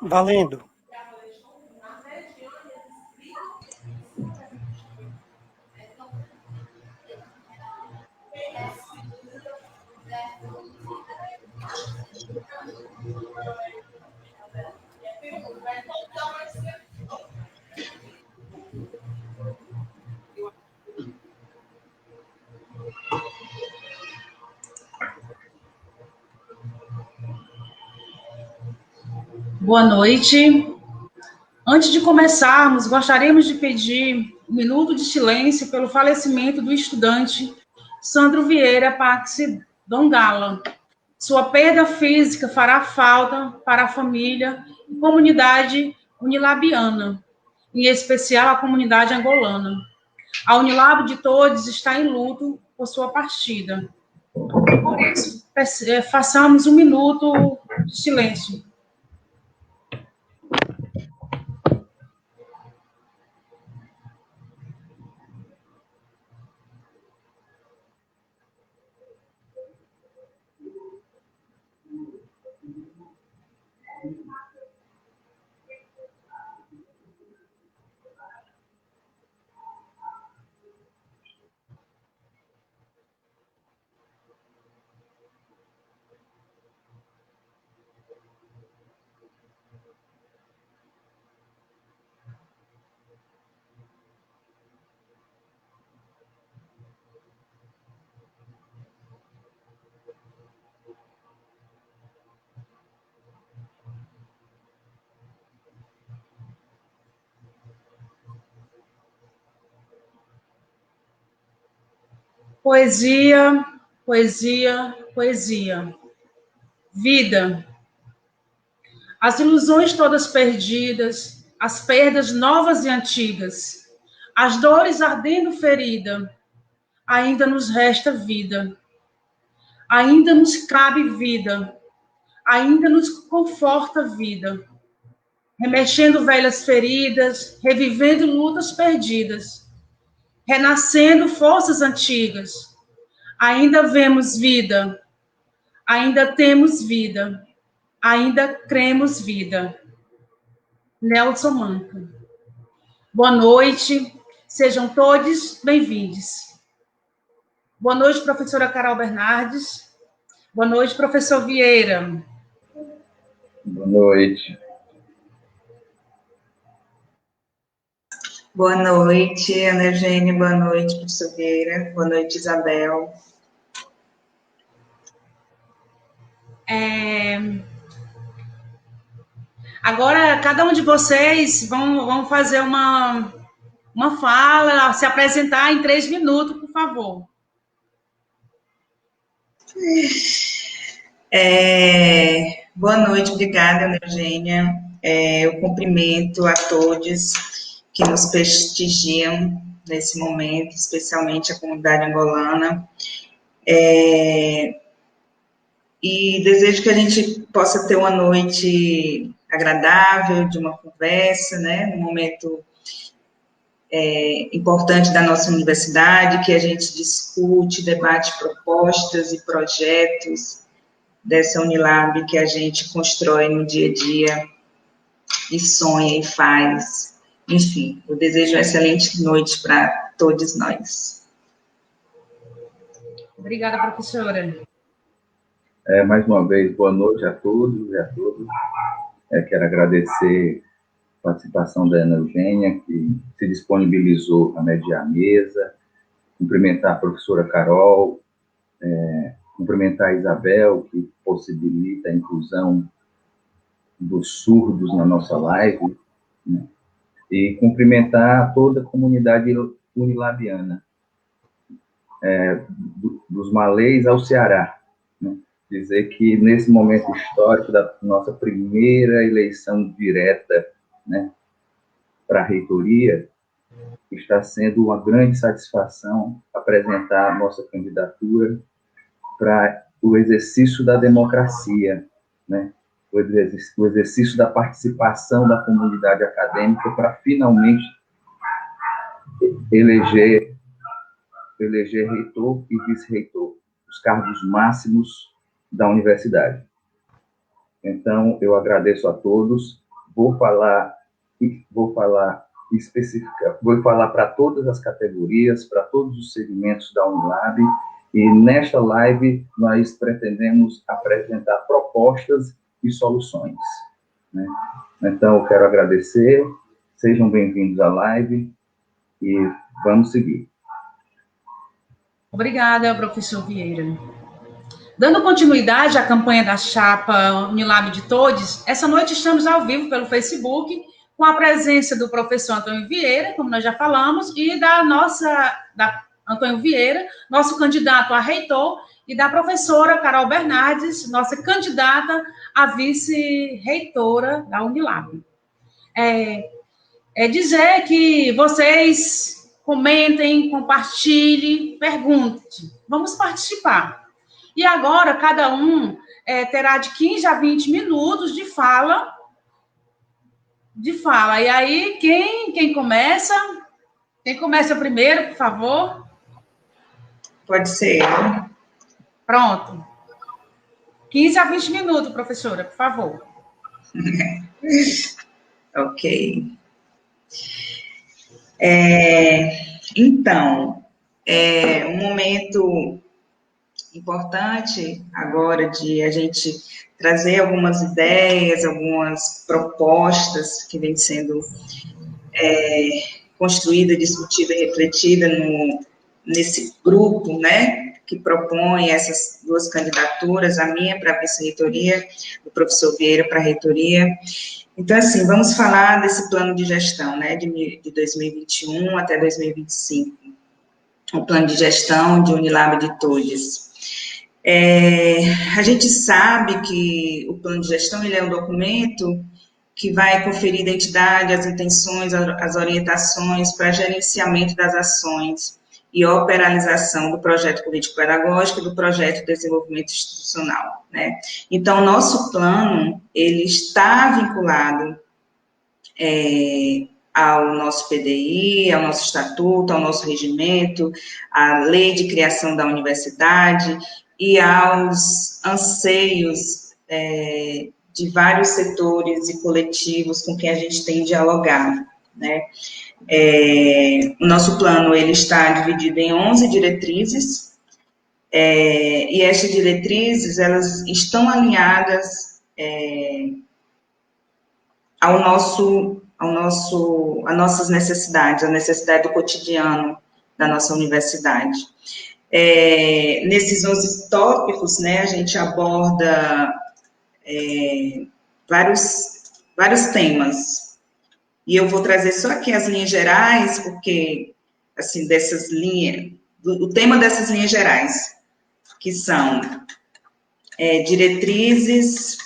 Valendo. Boa noite. Antes de começarmos, gostaríamos de pedir um minuto de silêncio pelo falecimento do estudante Sandro Vieira Paxi Dongala. Sua perda física fará falta para a família e comunidade unilabiana, em especial a comunidade angolana. A Unilab de todos está em luto por sua partida. Por isso, façamos um minuto de silêncio. Poesia, poesia, poesia. Vida. As ilusões todas perdidas, as perdas novas e antigas, as dores ardendo ferida, ainda nos resta vida. Ainda nos cabe vida. Ainda nos conforta vida. Remexendo velhas feridas, revivendo lutas perdidas, renascendo forças antigas. Ainda vemos vida, ainda temos vida, ainda cremos vida. Nelson Manca. Boa noite, sejam todos bem-vindos. Boa noite, professora Carol Bernardes. Boa noite, professor Vieira. Boa noite. Boa noite, Ana Eugênia. Boa noite, professor Vieira. Boa noite, Isabel. Agora, cada um de vocês vão fazer uma fala, se apresentar em 3 minutos, por favor. Boa noite, obrigada, Ana Eugênia. Eu cumprimento a todos que nos prestigiam nesse momento, especialmente a comunidade angolana. E desejo que a gente possa ter uma noite agradável, de uma conversa, né, num momento importante da nossa universidade, que a gente discute, debate propostas e projetos dessa Unilab que a gente constrói no dia a dia e sonha e faz. Enfim, eu desejo uma excelente noite para todos nós. Obrigada, professora. Mais uma vez, boa noite a todos e a todas. Quero agradecer a participação da Ana Eugênia, que se disponibilizou a mediar a mesa, cumprimentar a professora Carol, cumprimentar a Isabel, que possibilita a inclusão dos surdos na nossa live, né? E cumprimentar toda a comunidade unilabiana, dos Malês ao Ceará, né? Dizer que nesse momento histórico da nossa primeira eleição direta, né, para a reitoria, está sendo uma grande satisfação apresentar a nossa candidatura para o exercício da democracia, né, o exercício da participação da comunidade acadêmica para finalmente eleger reitor e vice-reitor, os cargos máximos da universidade. Então, eu agradeço a todos vou falar vou falar para todas as categorias, para todos os segmentos da Unilab, e nesta live nós pretendemos apresentar propostas e soluções, né? Então, eu quero agradecer, sejam bem-vindos à live e vamos seguir. Obrigada, professor Vieira. Dando continuidade à campanha da chapa Unilab de Todes, essa noite estamos ao vivo pelo Facebook, com a presença do professor Antônio Vieira, como nós já falamos, e da Antônio Vieira, nosso candidato a reitor, e da professora Carol Bernardes, nossa candidata a vice-reitora da Unilab. Dizer que vocês comentem, compartilhem, perguntem. Vamos participar. E agora, cada um terá de 15 a 20 minutos de fala. E aí, quem começa? Quem começa primeiro, por favor? Pode ser. Pronto. 15 a 20 minutos, professora, por favor. Ok. Então, um momento importante agora de a gente trazer algumas ideias, algumas propostas que vêm sendo construída, discutida e refletida nesse grupo, né, que propõe essas duas candidaturas, a minha para a vice-reitoria, do professor Vieira para a reitoria. Então, assim, vamos falar desse plano de gestão, né, de 2021 até 2025, o plano de gestão de Unilab de Todes. A gente sabe que o plano de gestão ele é um documento que vai conferir identidade, as intenções, as orientações para gerenciamento das ações e operalização do projeto político-pedagógico e do projeto de desenvolvimento institucional, né? Então, o nosso plano, ele está vinculado ao nosso PDI, ao nosso estatuto, ao nosso regimento, à lei de criação da universidade e aos anseios de vários setores e coletivos com quem a gente tem dialogado, né? O nosso plano, ele está dividido em 11 diretrizes, e estas diretrizes, elas estão alinhadas às nossas necessidades, à necessidade do cotidiano da nossa universidade. Nesses 11 tópicos, né, a gente aborda vários temas, e eu vou trazer só aqui as linhas gerais, porque, assim, dessas linhas, o tema dessas linhas gerais, que são diretrizes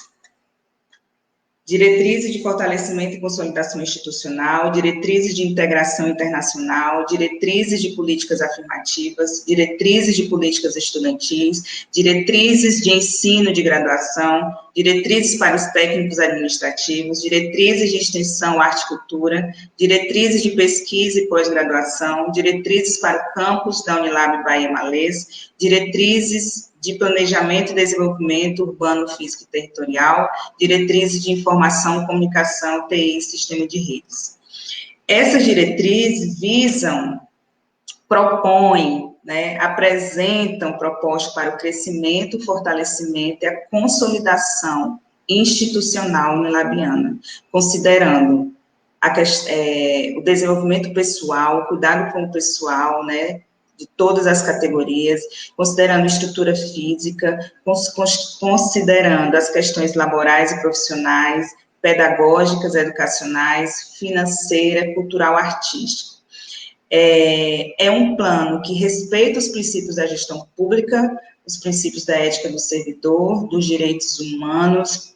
de fortalecimento e consolidação institucional, diretrizes de integração internacional, diretrizes de políticas afirmativas, diretrizes de políticas estudantis, diretrizes de ensino de graduação, diretrizes para os técnicos administrativos, diretrizes de extensão, arte e cultura, diretrizes de pesquisa e pós-graduação, diretrizes para o campus da Unilab Bahia Malês, diretrizes de planejamento e desenvolvimento urbano, físico e territorial, diretrizes de informação, comunicação, TI e sistema de redes. Essas diretrizes propõem, né, apresentam propostas para o crescimento, fortalecimento e a consolidação institucional unilabiana, considerando o desenvolvimento pessoal, o cuidado com o pessoal, né, de todas as categorias, considerando estrutura física, considerando as questões laborais e profissionais, pedagógicas, educacionais, financeira, cultural, artística. É um plano que respeita os princípios da gestão pública, os princípios da ética do servidor, dos direitos humanos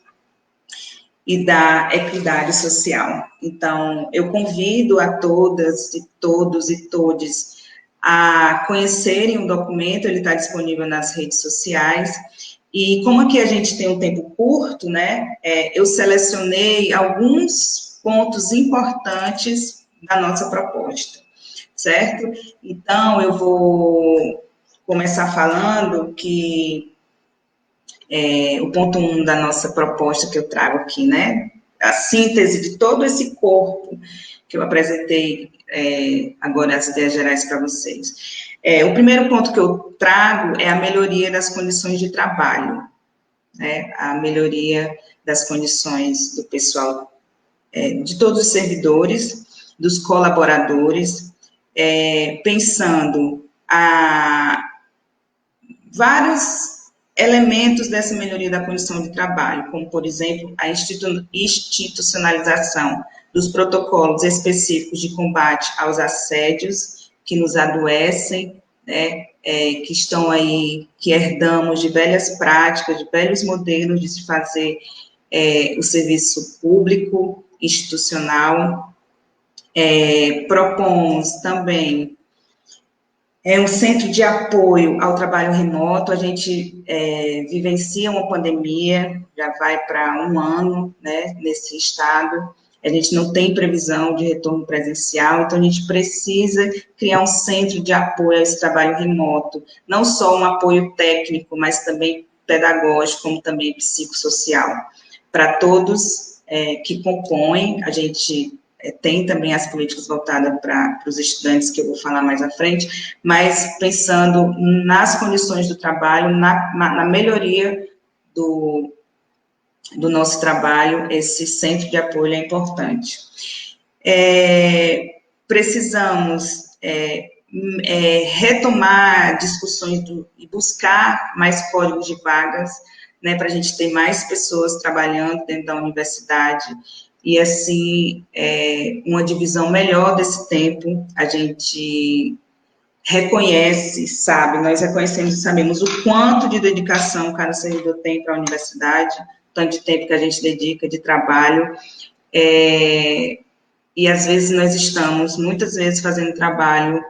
e da equidade social. Então, eu convido a todas e todos e todes a conhecerem o documento, ele está disponível nas redes sociais, e como aqui a gente tem um tempo curto, né, eu selecionei alguns pontos importantes da nossa proposta, certo? Então, eu vou começar falando que o ponto 1 da nossa proposta que eu trago aqui, né, a síntese de todo esse corpo que eu apresentei agora, as ideias gerais para vocês. O primeiro ponto que eu trago é a melhoria das condições de trabalho, né? A melhoria das condições do pessoal, de todos os servidores, dos colaboradores, pensando vários elementos dessa melhoria da condição de trabalho, como, por exemplo, a institucionalização dos protocolos específicos de combate aos assédios que nos adoecem, né, que estão aí, que herdamos de velhas práticas, de velhos modelos de se fazer o serviço público, institucional. Propomos também um centro de apoio ao trabalho remoto. A gente vivencia uma pandemia, já vai para 1 ano, né, nesse estado. A gente não tem previsão de retorno presencial, então a gente precisa criar um centro de apoio a esse trabalho remoto, não só um apoio técnico, mas também pedagógico, como também psicossocial, para todos que compõem. A gente tem também as políticas voltadas para os estudantes, que eu vou falar mais à frente, mas pensando nas condições do trabalho, na melhoria do nosso trabalho, esse centro de apoio é importante. Precisamos retomar discussões e buscar mais códigos de vagas, né, para a gente ter mais pessoas trabalhando dentro da universidade, e assim, uma divisão melhor desse tempo. A gente reconhece, nós reconhecemos e sabemos o quanto de dedicação cada servidor tem para a universidade, tanto de tempo que a gente dedica de trabalho, e às vezes nós estamos, muitas vezes, fazendo trabalho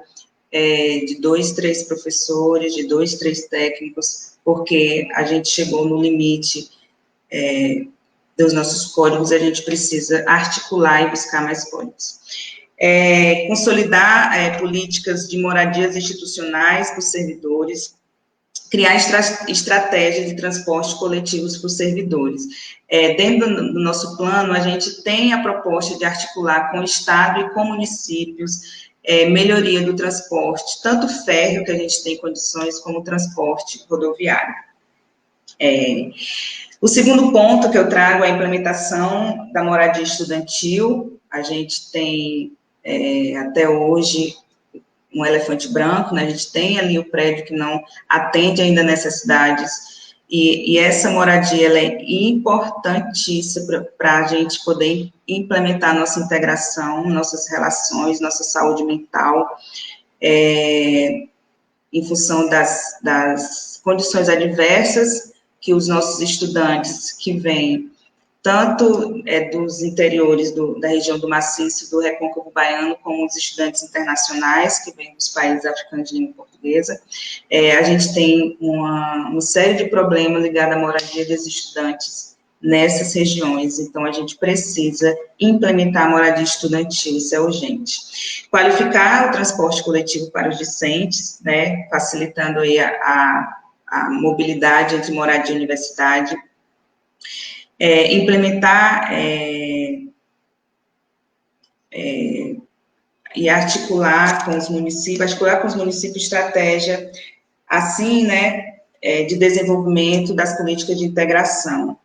de 2, 3 professores, de 2, 3 técnicos, porque a gente chegou no limite dos nossos códigos, a gente precisa articular e buscar mais códigos. Consolidar políticas de moradias institucionais para os servidores, criar estratégias de transporte coletivos para os servidores. Dentro do nosso plano, a gente tem a proposta de articular com o Estado e com municípios melhoria do transporte, tanto férreo, que a gente tem condições, como transporte rodoviário. O segundo ponto que eu trago é a implementação da moradia estudantil. A gente tem, até hoje, um elefante branco, né? A gente tem ali o prédio que não atende ainda necessidades, e essa moradia, ela é importantíssima para a gente poder implementar nossa integração, nossas relações, nossa saúde mental, em função das condições adversas que os nossos estudantes que vêm, tanto dos interiores da região do Maciço, do Recôncavo Baiano, como os estudantes internacionais que vêm dos países africanos de língua portuguesa. A gente tem uma série de problemas ligados à moradia dos estudantes nessas regiões, então a gente precisa implementar a moradia estudantil, isso é urgente. Qualificar o transporte coletivo para os discentes, né, facilitando aí a mobilidade entre moradia e universidade. Implementar e articular com os municípios estratégia, assim, né, de desenvolvimento das políticas de integração.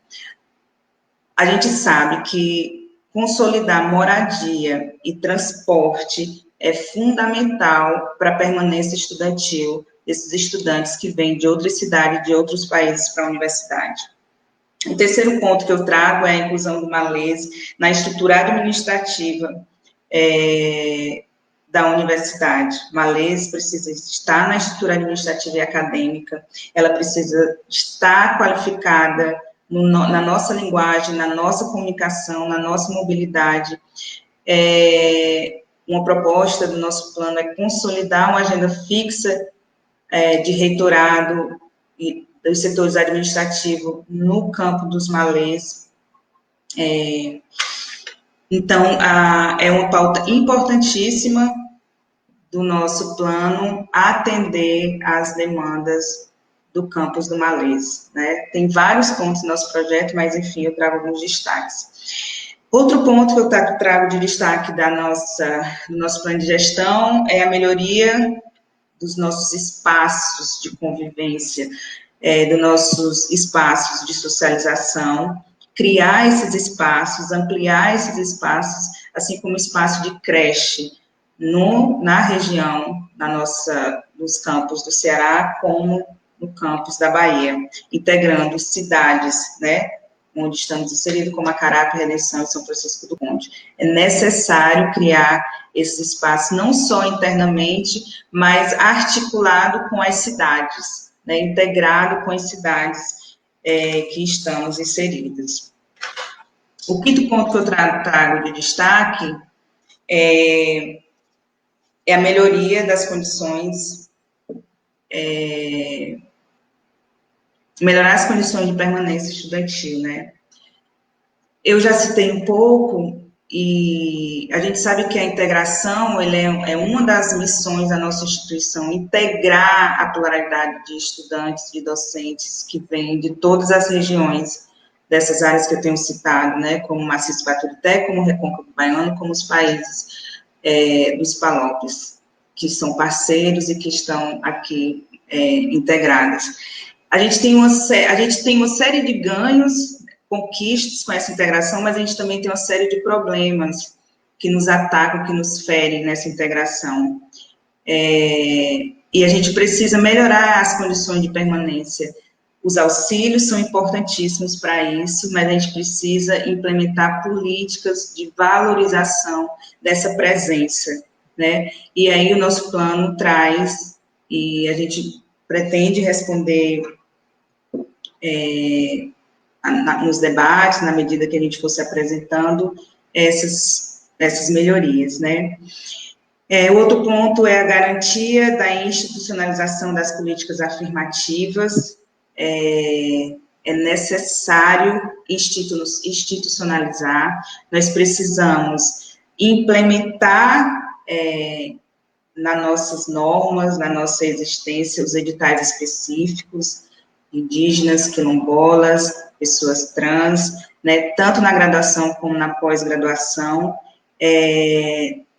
A gente sabe que consolidar moradia e transporte é fundamental para a permanência estudantil desses estudantes que vêm de outras cidades, de outros países para a universidade. O terceiro ponto que eu trago é a inclusão do malês na estrutura administrativa da universidade. Malês precisa estar na estrutura administrativa e acadêmica, ela precisa estar qualificada na nossa linguagem, na nossa comunicação, na nossa mobilidade. Uma proposta do nosso plano é consolidar uma agenda fixa de reitorado e dos setores administrativos no campo dos malês. Então, é uma pauta importantíssima do nosso plano atender às demandas do campus do malês, né? Tem vários pontos no nosso projeto, mas, enfim, eu trago alguns destaques. Outro ponto que eu trago de destaque do nosso plano de gestão é a melhoria dos nossos espaços de convivência, dos nossos espaços de socialização, criar esses espaços, ampliar esses espaços, assim como o espaço de creche na região, nos campos do Ceará, como no campus da Bahia, integrando cidades, né, onde estamos inseridos, como Acarape, Redenção e São Francisco do Conde. É necessário criar esses espaços, não só internamente, mas articulado com as cidades, né, integrado com as cidades que estamos inseridas. O quinto ponto que eu trago de destaque é a melhoria das condições, melhorar as condições de permanência estudantil, né? Eu já citei um pouco, e a gente sabe que a integração é uma das missões da nossa instituição, integrar a pluralidade de estudantes, de docentes que vêm de todas as regiões dessas áreas que eu tenho citado, né, como Maciço Baturité, como Recôncavo Baiano, como os países dos PALOPs, que são parceiros e que estão aqui integrados. A gente tem uma série de ganhos, conquistas com essa integração, mas a gente também tem uma série de problemas que nos atacam, que nos ferem nessa integração. E a gente precisa melhorar as condições de permanência. Os auxílios são importantíssimos para isso, mas a gente precisa implementar políticas de valorização dessa presença, né? E aí o nosso plano traz, e a gente pretende responder nos debates, na medida que a gente fosse apresentando essas melhorias, né? O outro ponto é a garantia da institucionalização das políticas afirmativas. É necessário institucionalizar, nós precisamos implementar nas nossas normas, na nossa existência, os editais específicos, indígenas, quilombolas, pessoas trans, né, tanto na graduação como na pós-graduação.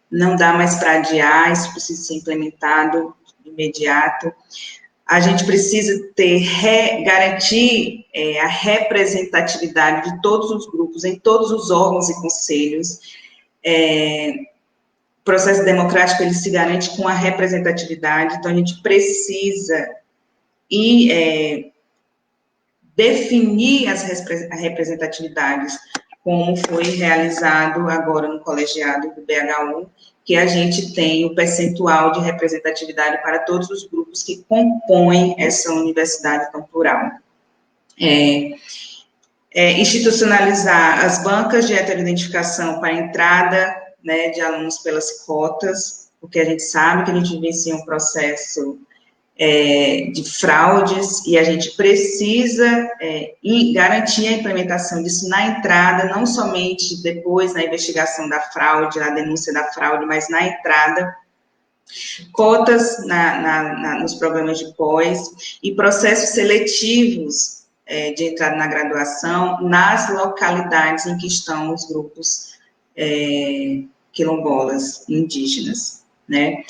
Não dá mais para adiar, isso precisa ser implementado de imediato. A gente precisa garantir a representatividade de todos os grupos, em todos os órgãos e conselhos. O processo democrático, ele se garante com a representatividade, então a gente precisa definir as representatividades, como foi realizado agora no colegiado do BHU, que a gente tem o percentual de representatividade para todos os grupos que compõem essa universidade tão plural. Institucionalizar as bancas de heteroidentificação para a entrada, né, de alunos pelas cotas, porque a gente sabe que a gente vivencia um processo de fraudes, e a gente precisa garantir a implementação disso na entrada, não somente depois na investigação da fraude, na denúncia da fraude, mas na entrada, cotas nos programas de pós, e processos seletivos de entrada na graduação nas localidades em que estão os grupos quilombolas, indígenas, né?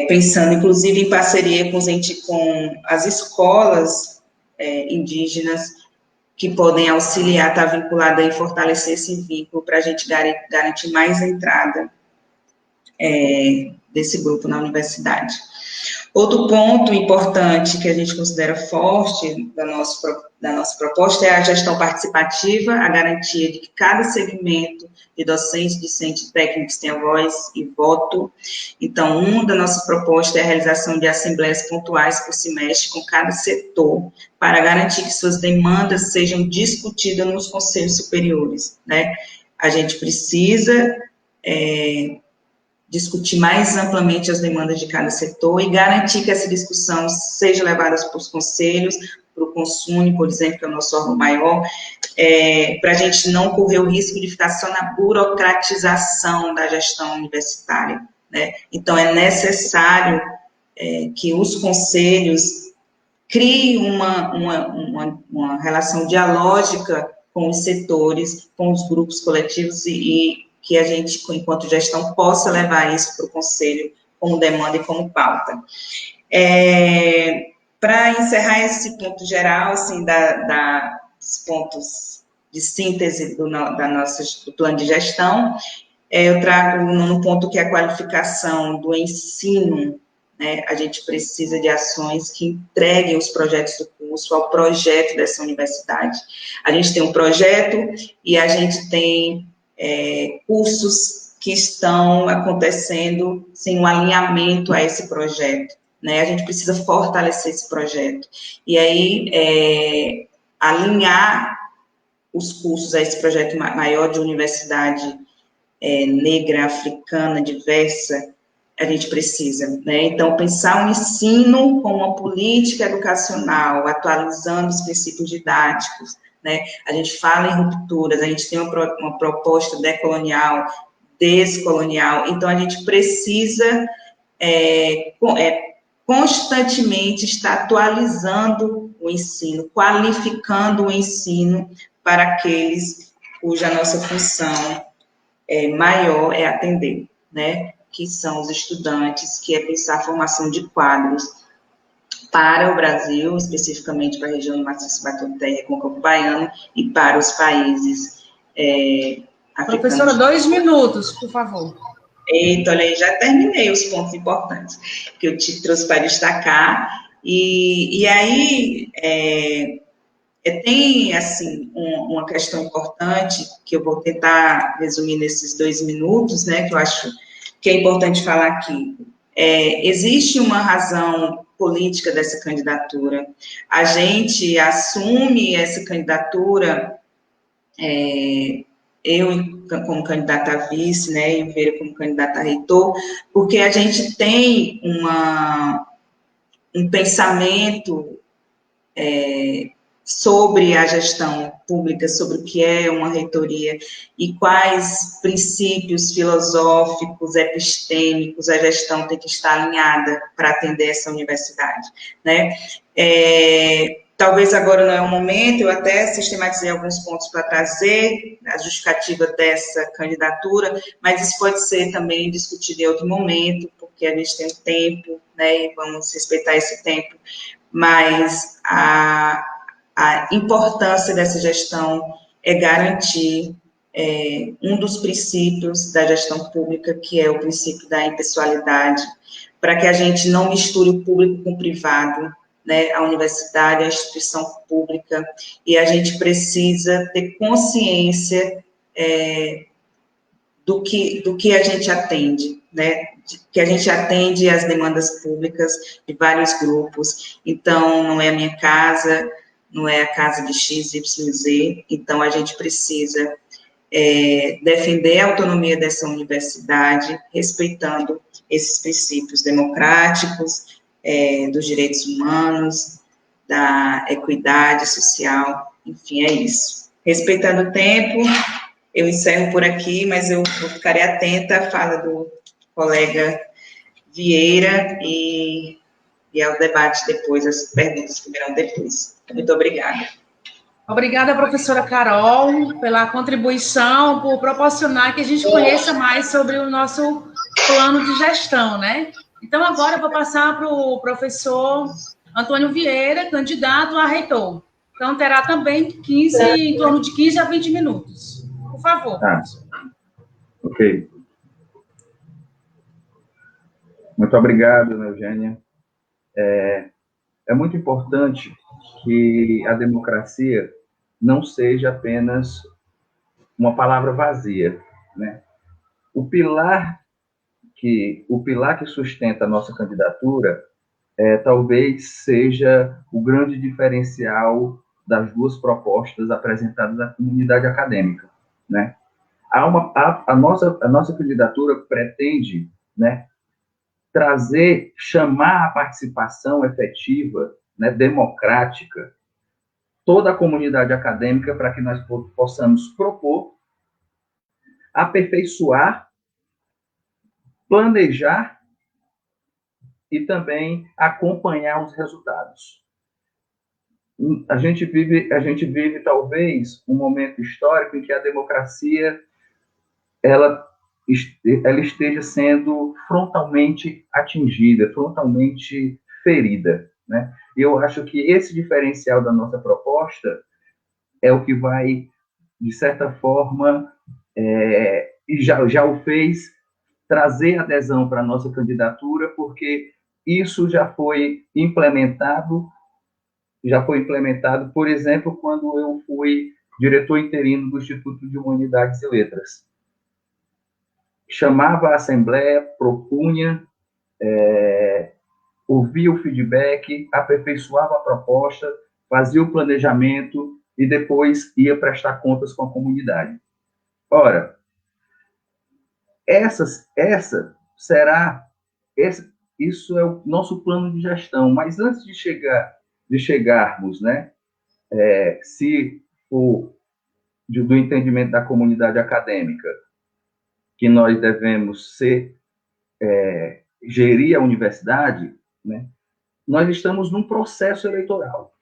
Pensando, inclusive, em parceria com as escolas indígenas, que podem auxiliar, estar vinculada e fortalecer esse vínculo, para a gente garantir mais a entrada desse grupo na universidade. Outro ponto importante que a gente considera forte da nossa proposta é a gestão participativa, a garantia de que cada segmento de docentes, discentes e técnicos tenha voz e voto. Então, uma das nossas propostas é a realização de assembleias pontuais por semestre com cada setor, para garantir que suas demandas sejam discutidas nos conselhos superiores, né? A gente precisa discutir mais amplamente as demandas de cada setor e garantir que essa discussão seja levada para os conselhos, para o Consune, por exemplo, que é o nosso órgão maior, para a gente não correr o risco de ficar só na burocratização da gestão universitária, né? Então, é necessário que os conselhos criem uma relação dialógica com os setores, com os grupos coletivos e que a gente, enquanto gestão, possa levar isso para o Conselho como demanda e como pauta. Para encerrar esse ponto geral, assim, dos pontos de síntese do plano de gestão, eu trago no ponto que é a qualificação do ensino, né? A gente precisa de ações que entreguem os projetos do curso ao projeto dessa universidade. A gente tem um projeto e a gente tem cursos que estão acontecendo sem um alinhamento a esse projeto, né? A gente precisa fortalecer esse projeto. E aí, alinhar os cursos a esse projeto maior de universidade negra, africana, diversa, a gente precisa, né? Então, pensar o ensino com uma política educacional, atualizando os princípios didáticos, né? A gente fala em rupturas, a gente tem uma proposta decolonial, descolonial, então a gente precisa constantemente estar atualizando o ensino, qualificando o ensino para aqueles cuja nossa função maior é atender, né? Que são os estudantes, que é pensar a formação de quadros para o Brasil, especificamente para a região do Maciço Baturité e Recôncavo Baiano, e para os países africanos. Professora, 2 minutos, por favor. Eita, olha aí, já terminei os pontos importantes que eu te trouxe para destacar. E aí, tem, assim, uma questão importante que eu vou tentar resumir nesses 2 minutos, né, que eu acho que é importante falar aqui. Existe uma razão política dessa candidatura. A gente assume essa candidatura, eu como candidata a vice, né, e o Vieira como candidata a reitor, porque a gente tem um pensamento sobre a gestão pública, sobre o que é uma reitoria e quais princípios filosóficos, epistêmicos a gestão tem que estar alinhada para atender essa universidade, né? Talvez agora não é o momento, eu até sistematizei alguns pontos para trazer a justificativa dessa candidatura, mas isso pode ser também discutido em outro momento, porque a gente tem um tempo, né, e vamos respeitar esse tempo, mas a importância dessa gestão é garantir um dos princípios da gestão pública, que é o princípio da impessoalidade, para que a gente não misture o público com o privado, né, a universidade, a instituição pública, e a gente precisa ter consciência do que a gente atende, né, que a gente atende às demandas públicas de vários grupos. Então, não é a minha casa, não é a casa de XYZ, então a gente precisa defender a autonomia dessa universidade, respeitando esses princípios democráticos, dos direitos humanos, da equidade social, enfim, é isso. Respeitando o tempo, eu encerro por aqui, mas eu ficarei atenta à fala do colega Vieira e ao debate depois, as perguntas que virão depois. Muito obrigada. Obrigada, professora Carol, pela contribuição, por proporcionar que a gente conheça mais sobre o nosso plano de gestão, né? Então, agora eu vou passar para o professor Antônio Vieira, candidato a reitor. Então, terá também em torno de 15 a 20 minutos. Por favor. Tá. Ok. Muito obrigado, Eugênia. É muito importante que a democracia não seja apenas uma palavra vazia, né? O pilar que sustenta a nossa candidatura talvez seja o grande diferencial das 2 propostas apresentadas à comunidade acadêmica, né? A nossa candidatura pretende, né, chamar a participação efetiva, né, democrática, toda a comunidade acadêmica para que nós possamos propor, aperfeiçoar, planejar e também acompanhar os resultados. a gente vive talvez um momento histórico em que a democracia ela esteja sendo frontalmente atingida, frontalmente ferida, né? E eu acho que esse diferencial da nossa proposta é o que vai, de certa forma, e já o fez trazer adesão para a nossa candidatura, porque isso já foi implementado, por exemplo, quando eu fui diretor interino do Instituto de Humanidades e Letras. Chamava a assembleia, propunha, ouvia o feedback, aperfeiçoava a proposta, fazia o planejamento e depois ia prestar contas com a comunidade. Ora, isso é o nosso plano de gestão, mas antes de chegarmos, né, se for do entendimento da comunidade acadêmica, que nós devemos gerir a universidade, né, nós estamos num processo eleitoral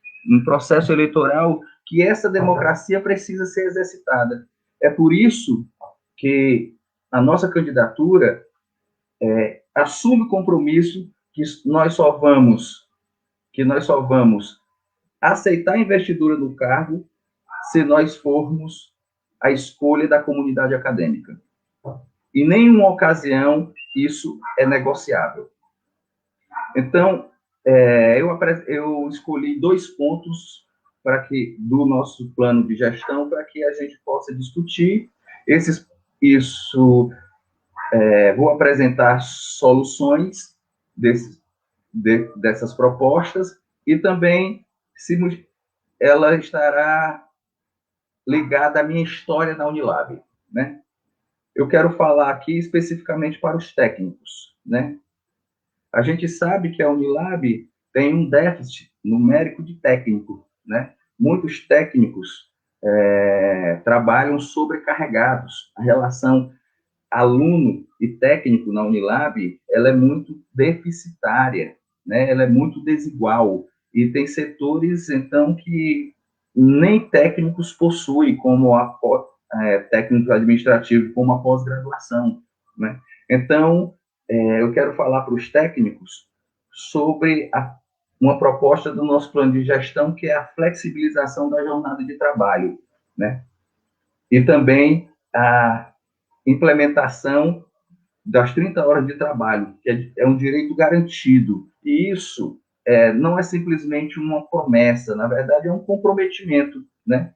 que essa democracia precisa ser exercitada. É por isso que a nossa candidatura assume o compromisso que nós só vamos aceitar a investidura do cargo se nós formos a escolha da comunidade acadêmica. Em nenhuma ocasião isso é negociável. Então, eu escolhi 2 pontos do nosso plano de gestão para que a gente possa discutir. Vou apresentar soluções dessas propostas e também ela estará ligada à minha história na Unilab, né? Eu quero falar aqui especificamente para os técnicos, né? A gente sabe que a Unilab tem um déficit numérico de técnico, né? Muitos técnicos trabalham sobrecarregados. A relação aluno e técnico na Unilab, ela é muito deficitária, né? Ela é muito desigual. E tem setores, então, que nem técnicos possuem, como técnico administrativo, como a pós-graduação, né? Então, eu quero falar para os técnicos sobre uma proposta do nosso plano de gestão, que é a flexibilização da jornada de trabalho, né? E também a implementação das 30 horas de trabalho, que é um direito garantido. E isso não é simplesmente uma promessa, na verdade é um comprometimento, né?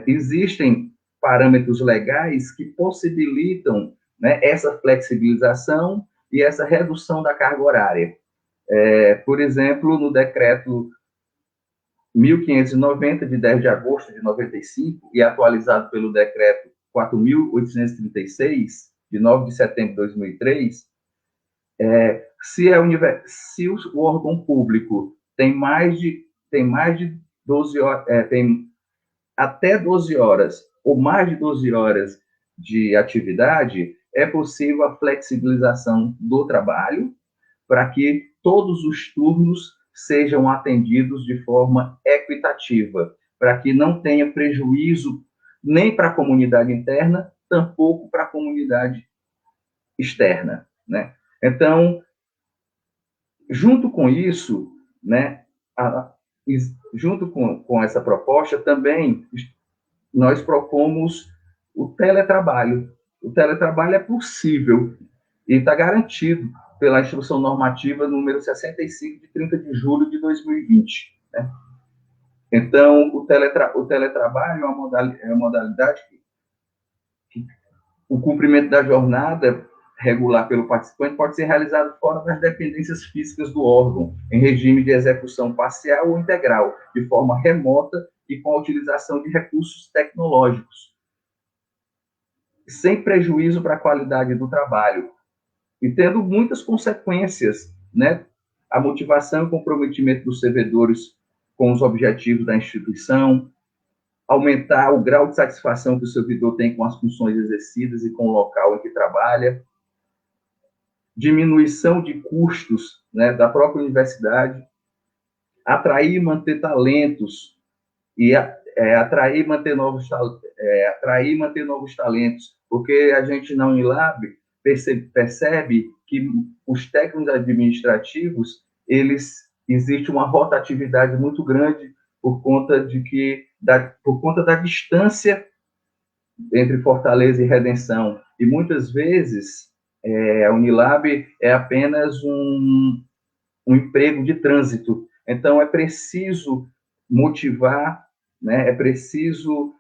Existem parâmetros legais que possibilitam, né, essa flexibilização e essa redução da carga horária. Por exemplo, no decreto 1590, de 10 de agosto de 95, e atualizado pelo decreto 4.836, de 9 de setembro de 2003, se o órgão público tem mais de 12 horas, tem até 12 horas ou mais de 12 horas de atividade, é possível a flexibilização do trabalho para que todos os turnos sejam atendidos de forma equitativa, para que não tenha prejuízo nem para a comunidade interna, tampouco para a comunidade externa, né? Então, junto com isso, né, junto com essa proposta, também nós propomos o teletrabalho. O teletrabalho é possível e está garantido pela Instrução Normativa número 65, de 30 de julho de 2020. Né? Então, o teletrabalho é uma modalidade que o cumprimento da jornada regular pelo participante pode ser realizado fora das dependências físicas do órgão, em regime de execução parcial ou integral, de forma remota e com a utilização de recursos tecnológicos, sem prejuízo para a qualidade do trabalho, e tendo muitas consequências, né? A motivação e comprometimento dos servidores com os objetivos da instituição, aumentar o grau de satisfação que o servidor tem com as funções exercidas e com o local em que trabalha, diminuição de custos, né, da própria universidade, atrair e manter talentos, e atrair e manter novos talentos, porque a gente na Unilab percebe que os técnicos administrativos, existe uma rotatividade muito grande por conta da distância entre Fortaleza e Redenção. E muitas vezes a Unilab é apenas um emprego de trânsito. Então é preciso motivar, né? É preciso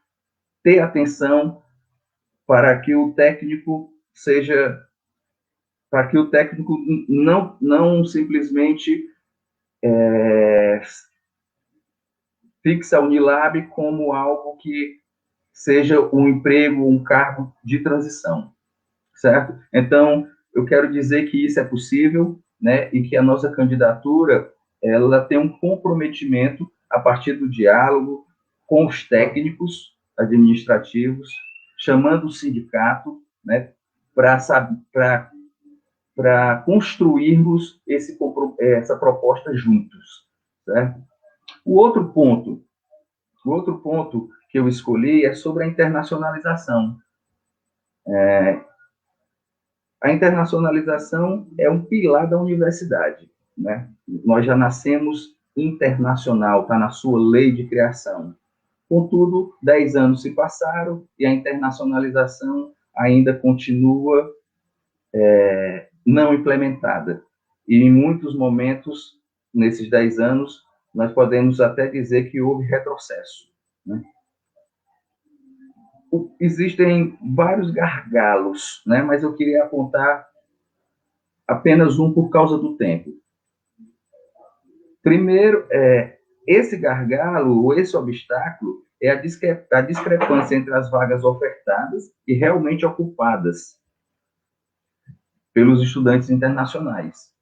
ter atenção para que o técnico não simplesmente fixa a Unilab como algo que seja um emprego, um cargo de transição, certo? Então, eu quero dizer que isso é possível, né, e que a nossa candidatura, ela tem um comprometimento a partir do diálogo com os técnicos administrativos, chamando o sindicato, né, para construirmos essa proposta juntos, certo? O outro ponto que eu escolhi é sobre a internacionalização. A internacionalização é um pilar da universidade, né? Nós já nascemos internacional, está na sua lei de criação. Contudo, 10 anos se passaram e a internacionalização ainda continua não implementada. E em muitos momentos, nesses 10 anos, nós podemos até dizer que houve retrocesso, né? Existem vários gargalos, né? Mas eu queria apontar apenas um por causa do tempo. Primeiro, esse gargalo, ou esse obstáculo, é a discrepância entre as vagas ofertadas e realmente ocupadas pelos estudantes internacionais.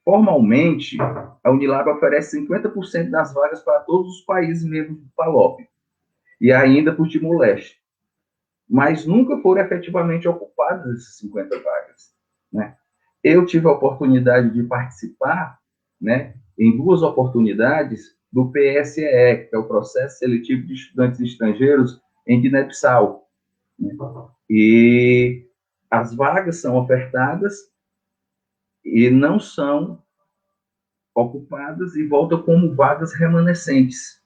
Formalmente, a Unilab oferece 50% das vagas para todos os países membros do PALOP, e ainda por Timor-Leste. Mas nunca foram efetivamente ocupadas essas 50 vagas, né? Eu tive a oportunidade de participar, né, em 2 oportunidades do PSEE, que é o Processo Seletivo de Estudantes Estrangeiros em Guiné-Bissau, né? E as vagas são ofertadas e não são ocupadas e voltam como vagas remanescentes.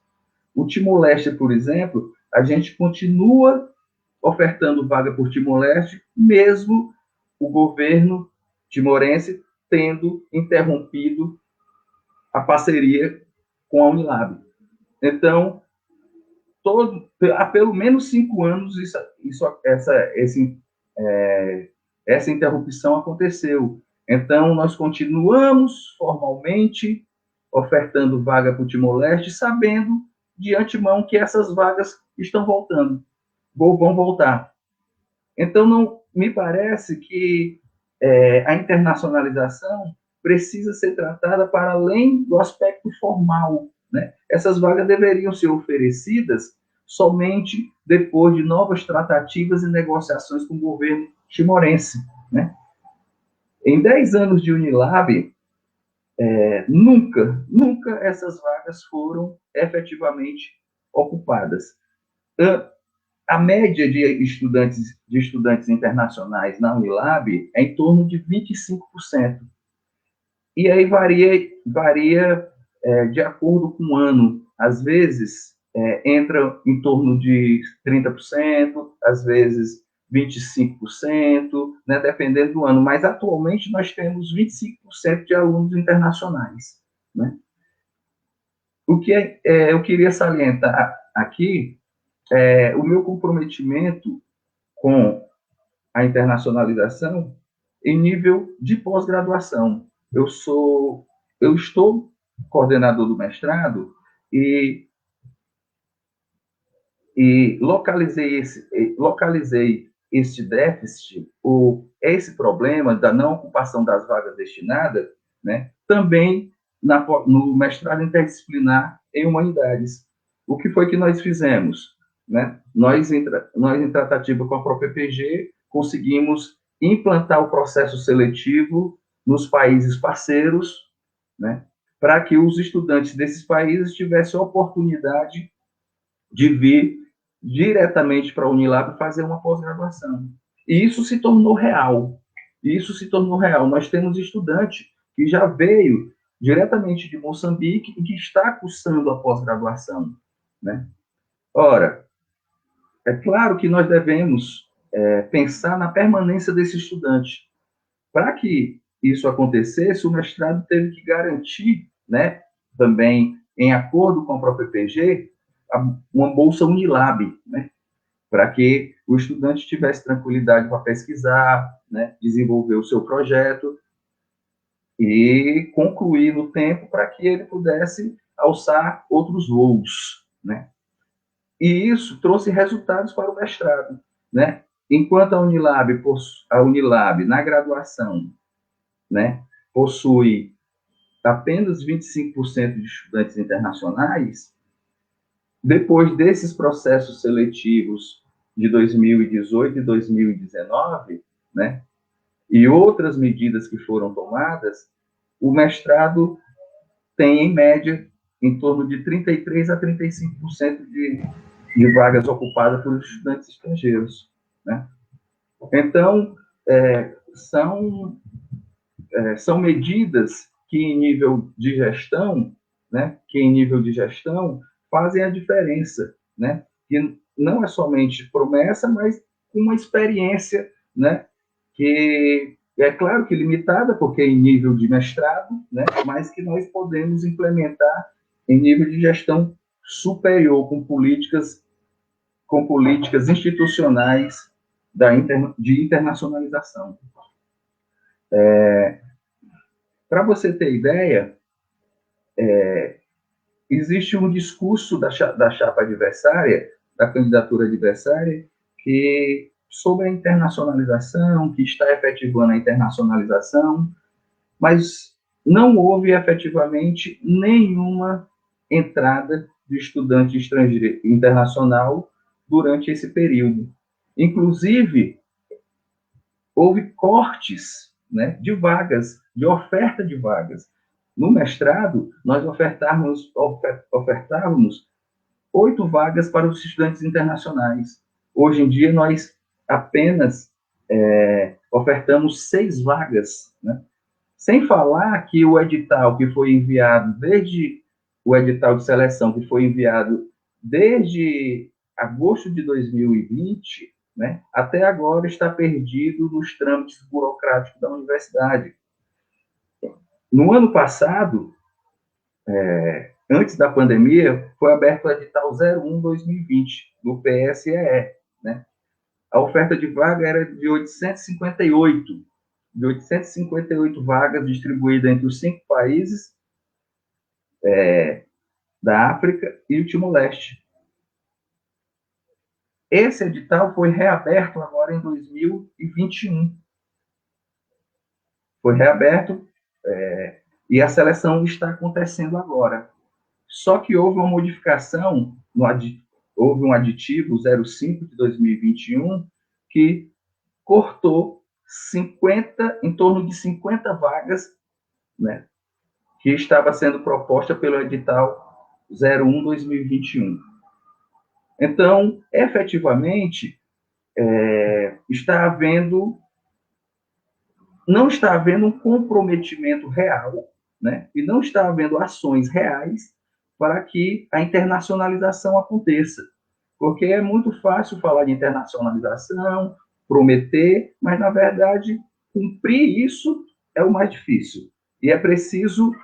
O Timor-Leste, por exemplo, a gente continua ofertando vaga por Timor-Leste, mesmo o governo timorense tendo interrompido a parceria com a Unilab. Então, há pelo menos 5 anos essa interrupção aconteceu. Então, nós continuamos formalmente ofertando vaga para o Timor-Leste, sabendo de antemão que essas vagas estão voltando, vão voltar. Então, não me parece que a internacionalização precisa ser tratada para além do aspecto formal, né? Essas vagas deveriam ser oferecidas somente depois de novas tratativas e negociações com o governo timorense, né? Em 10 anos de Unilab, nunca essas vagas foram efetivamente ocupadas. A média de estudantes internacionais na Unilab é em torno de 25%. E aí varia de acordo com o ano. Às vezes, entra em torno de 30%, às vezes 25%, né, dependendo do ano. Mas, atualmente, nós temos 25% de alunos internacionais, né? O que eu queria salientar aqui o meu comprometimento com a internacionalização em nível de pós-graduação. Eu estou coordenador do mestrado e localizei esse déficit, ou esse problema da não ocupação das vagas destinadas, né, também no mestrado interdisciplinar em humanidades. O que foi que nós fizemos, né? Nós, em tratativa com a própria PG, conseguimos implantar o processo seletivo nos países parceiros, né, para que os estudantes desses países tivessem a oportunidade de vir diretamente para a Unilab fazer uma pós-graduação. E isso se tornou real. Nós temos estudante que já veio diretamente de Moçambique e que está cursando a pós-graduação, né? Ora, é claro que nós devemos pensar na permanência desse estudante. Para que isso acontecesse, o mestrado teve que garantir, né, também em acordo com a própria PG, uma bolsa Unilab, né, para que o estudante tivesse tranquilidade para pesquisar, né, desenvolver o seu projeto e concluir no tempo para que ele pudesse alçar outros voos, né? E isso trouxe resultados para o mestrado, né? Enquanto a Unilab na graduação, né, possui apenas 25% de estudantes internacionais, depois desses processos seletivos de 2018 e 2019, né, e outras medidas que foram tomadas, o mestrado tem, em média, em torno de 33% a 35% de vagas ocupadas por estudantes estrangeiros, né? Então, são medidas que, em nível de gestão, né, fazem a diferença, né? Que não é somente promessa, mas uma experiência, né, que é claro que limitada, porque é em nível de mestrado, né, mas que nós podemos implementar em nível de gestão superior, com políticas institucionais de internacionalização. Para você ter ideia, existe um discurso da chapa adversária, da candidatura adversária, que sobre a internacionalização, que está efetivando a internacionalização, mas não houve efetivamente nenhuma entrada de estudante estrangeiro internacional durante esse período. Inclusive, houve cortes, né, de vagas, de oferta de vagas. No mestrado, nós ofertávamos 8 vagas para os estudantes internacionais. Hoje em dia, nós apenas ofertamos 6 vagas, né? Sem falar que o edital que foi enviado, o edital de seleção que foi enviado desde agosto de 2020, né, até agora está perdido nos trâmites burocráticos da universidade. No ano passado, antes da pandemia, foi aberto o edital 01/2020, do PSEE, né? A oferta de vaga era de 858 vagas distribuídas entre os 5 países da África e o Timor-Leste. Esse edital foi reaberto agora em 2021. Foi reaberto e a seleção está acontecendo agora. Só que houve uma modificação, houve um aditivo 05 de 2021 que cortou em torno de 50 vagas, né, que estava sendo proposta pelo edital 01/2021. Então, efetivamente, não está havendo um comprometimento real, né, e não está havendo ações reais para que a internacionalização aconteça. Porque é muito fácil falar de internacionalização, prometer, mas, na verdade, cumprir isso é o mais difícil. E é preciso,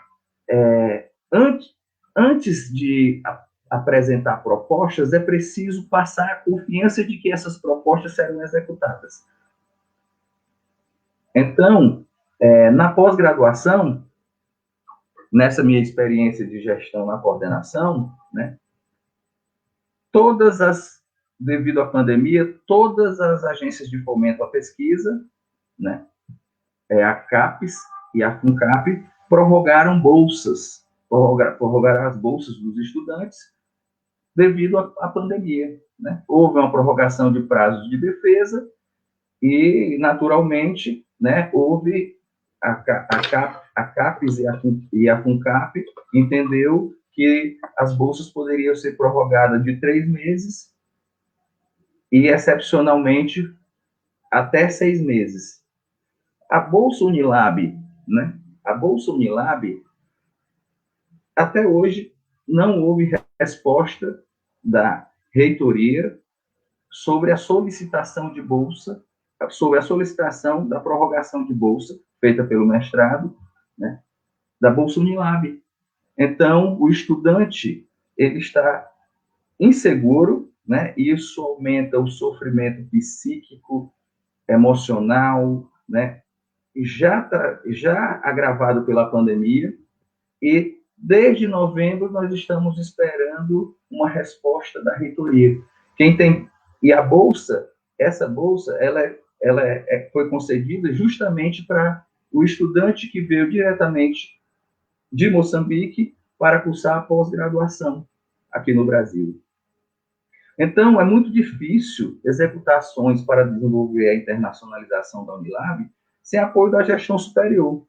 antes de apresentar propostas, é preciso passar a confiança de que essas propostas serão executadas. Então, na pós-graduação, nessa minha experiência de gestão na coordenação, né, devido à pandemia, todas as agências de fomento à pesquisa, né, a CAPES e a FUNCAP, prorrogaram as bolsas dos estudantes devido à pandemia, né? Houve uma prorrogação de prazos de defesa e, naturalmente, né, houve a CAPES a CAPES e a FUNCAP entendeu que as bolsas poderiam ser prorrogadas de 3 meses e, excepcionalmente, até 6 meses. A Bolsa Unilab, né? A Bolsa Unilab, até hoje, não houve resposta da reitoria sobre a solicitação de bolsa, sobre a solicitação da prorrogação de bolsa, feita pelo mestrado, né, da Bolsa Unilab. Então, o estudante, ele está inseguro, né, e isso aumenta o sofrimento psíquico, emocional, né, já agravado pela pandemia, e desde novembro nós estamos esperando uma resposta da reitoria. E a bolsa, essa bolsa, foi concedida justamente para o estudante que veio diretamente de Moçambique para cursar a pós-graduação aqui no Brasil. Então, é muito difícil executar ações para desenvolver a internacionalização da Unilab sem apoio da gestão superior,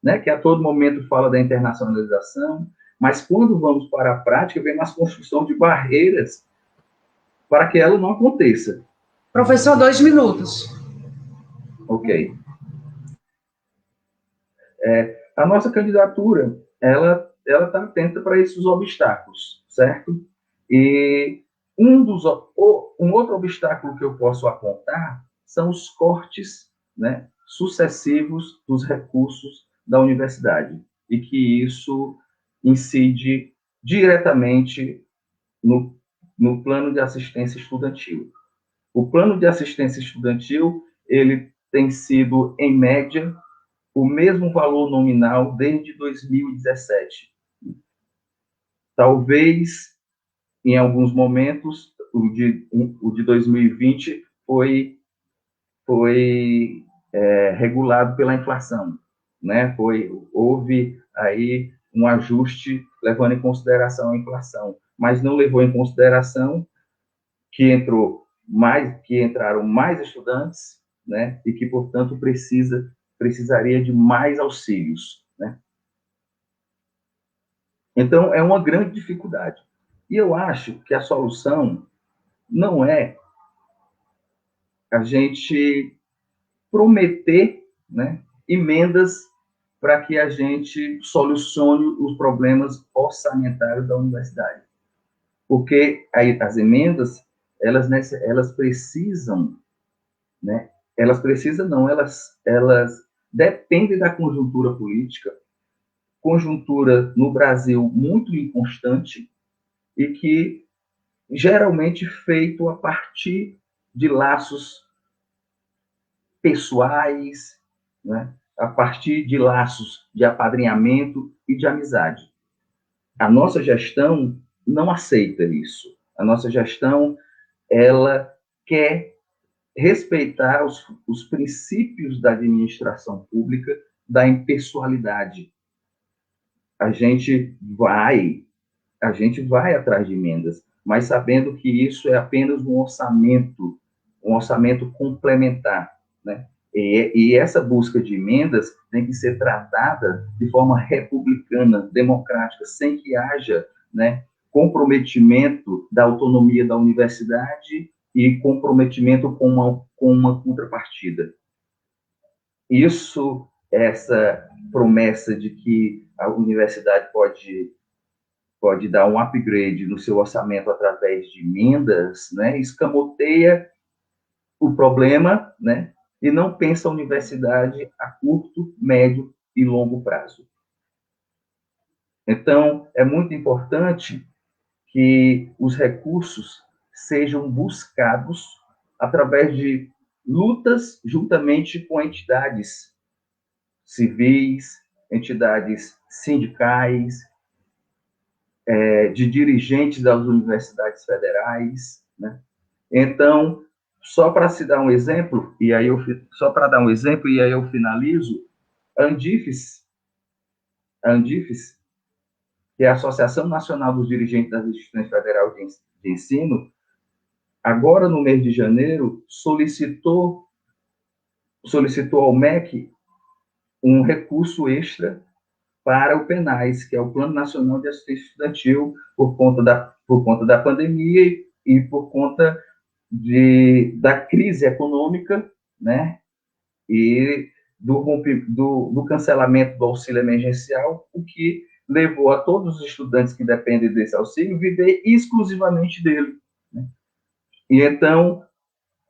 né, que a todo momento fala da internacionalização, mas quando vamos para a prática, vem uma construção de barreiras para que ela não aconteça. Professor, 2 minutos. Ok. A nossa candidatura, ela está atenta para esses obstáculos, certo? E um outro obstáculo que eu posso apontar são os cortes, né, sucessivos dos recursos da universidade, e que isso incide diretamente no plano de assistência estudantil. O plano de assistência estudantil, ele tem sido, em média, o mesmo valor nominal desde 2017. Talvez, em alguns momentos, o de 2020 foi regulado pela inflação, né? Houve aí um ajuste levando em consideração a inflação, mas não levou em consideração que entraram mais estudantes, né? E que, portanto, precisaria de mais auxílios, né? Então, é uma grande dificuldade. E eu acho que a solução não é a gente prometer, né, emendas para que a gente solucione os problemas orçamentários da universidade. Porque aí as emendas, elas precisam, né, elas dependem da conjuntura política, conjuntura no Brasil muito inconstante e que geralmente feito a partir de laços pessoais, né? A partir de laços de apadrinhamento e de amizade. A nossa gestão não aceita isso. A nossa gestão, ela quer respeitar os princípios da administração pública, da impessoalidade. A gente vai atrás de emendas, mas sabendo que isso é apenas um orçamento complementar, né? E essa busca de emendas tem que ser tratada de forma republicana, democrática, sem que haja, né, comprometimento da autonomia da universidade e comprometimento com uma contrapartida. Essa promessa de que a universidade pode dar um upgrade no seu orçamento através de emendas, né, escamoteia o problema, né, e não pensa a universidade a curto, médio e longo prazo. Então, é muito importante que os recursos sejam buscados através de lutas juntamente com entidades civis, entidades sindicais, de dirigentes das universidades federais, né? Então, só para dar um exemplo, e aí eu finalizo, a Andifes, que é a Associação Nacional dos Dirigentes das Instituições Federais de Ensino, agora no mês de janeiro, solicitou ao MEC um recurso extra para o PNAES, que é o Plano Nacional de Assistência Estudantil, por conta da pandemia e por conta da crise econômica, né, e do cancelamento do auxílio emergencial, o que levou a todos os estudantes que dependem desse auxílio viver exclusivamente dele, né? E então,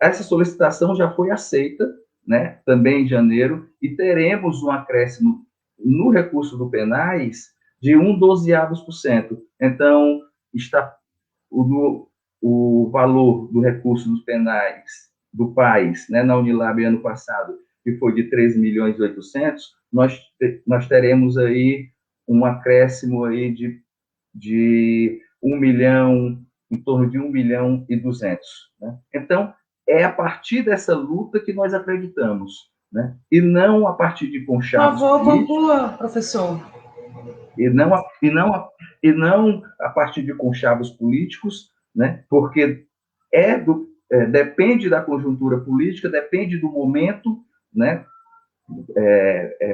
essa solicitação já foi aceita, né, também em janeiro, e teremos um acréscimo no recurso do PNAES de 1/12. Então, está o valor do recurso dos PNAES do PAES, né, na Unilab ano passado, que foi de 3.800.000, nós teremos aí um acréscimo aí de 1 milhão, em torno de 1.200.000, né? Então, é a partir dessa luta que nós acreditamos, né? E não a partir de conchavos políticos. Por favor, conclua, professor. E não a partir de conchavos políticos, né? Porque depende da conjuntura política, depende do momento, né,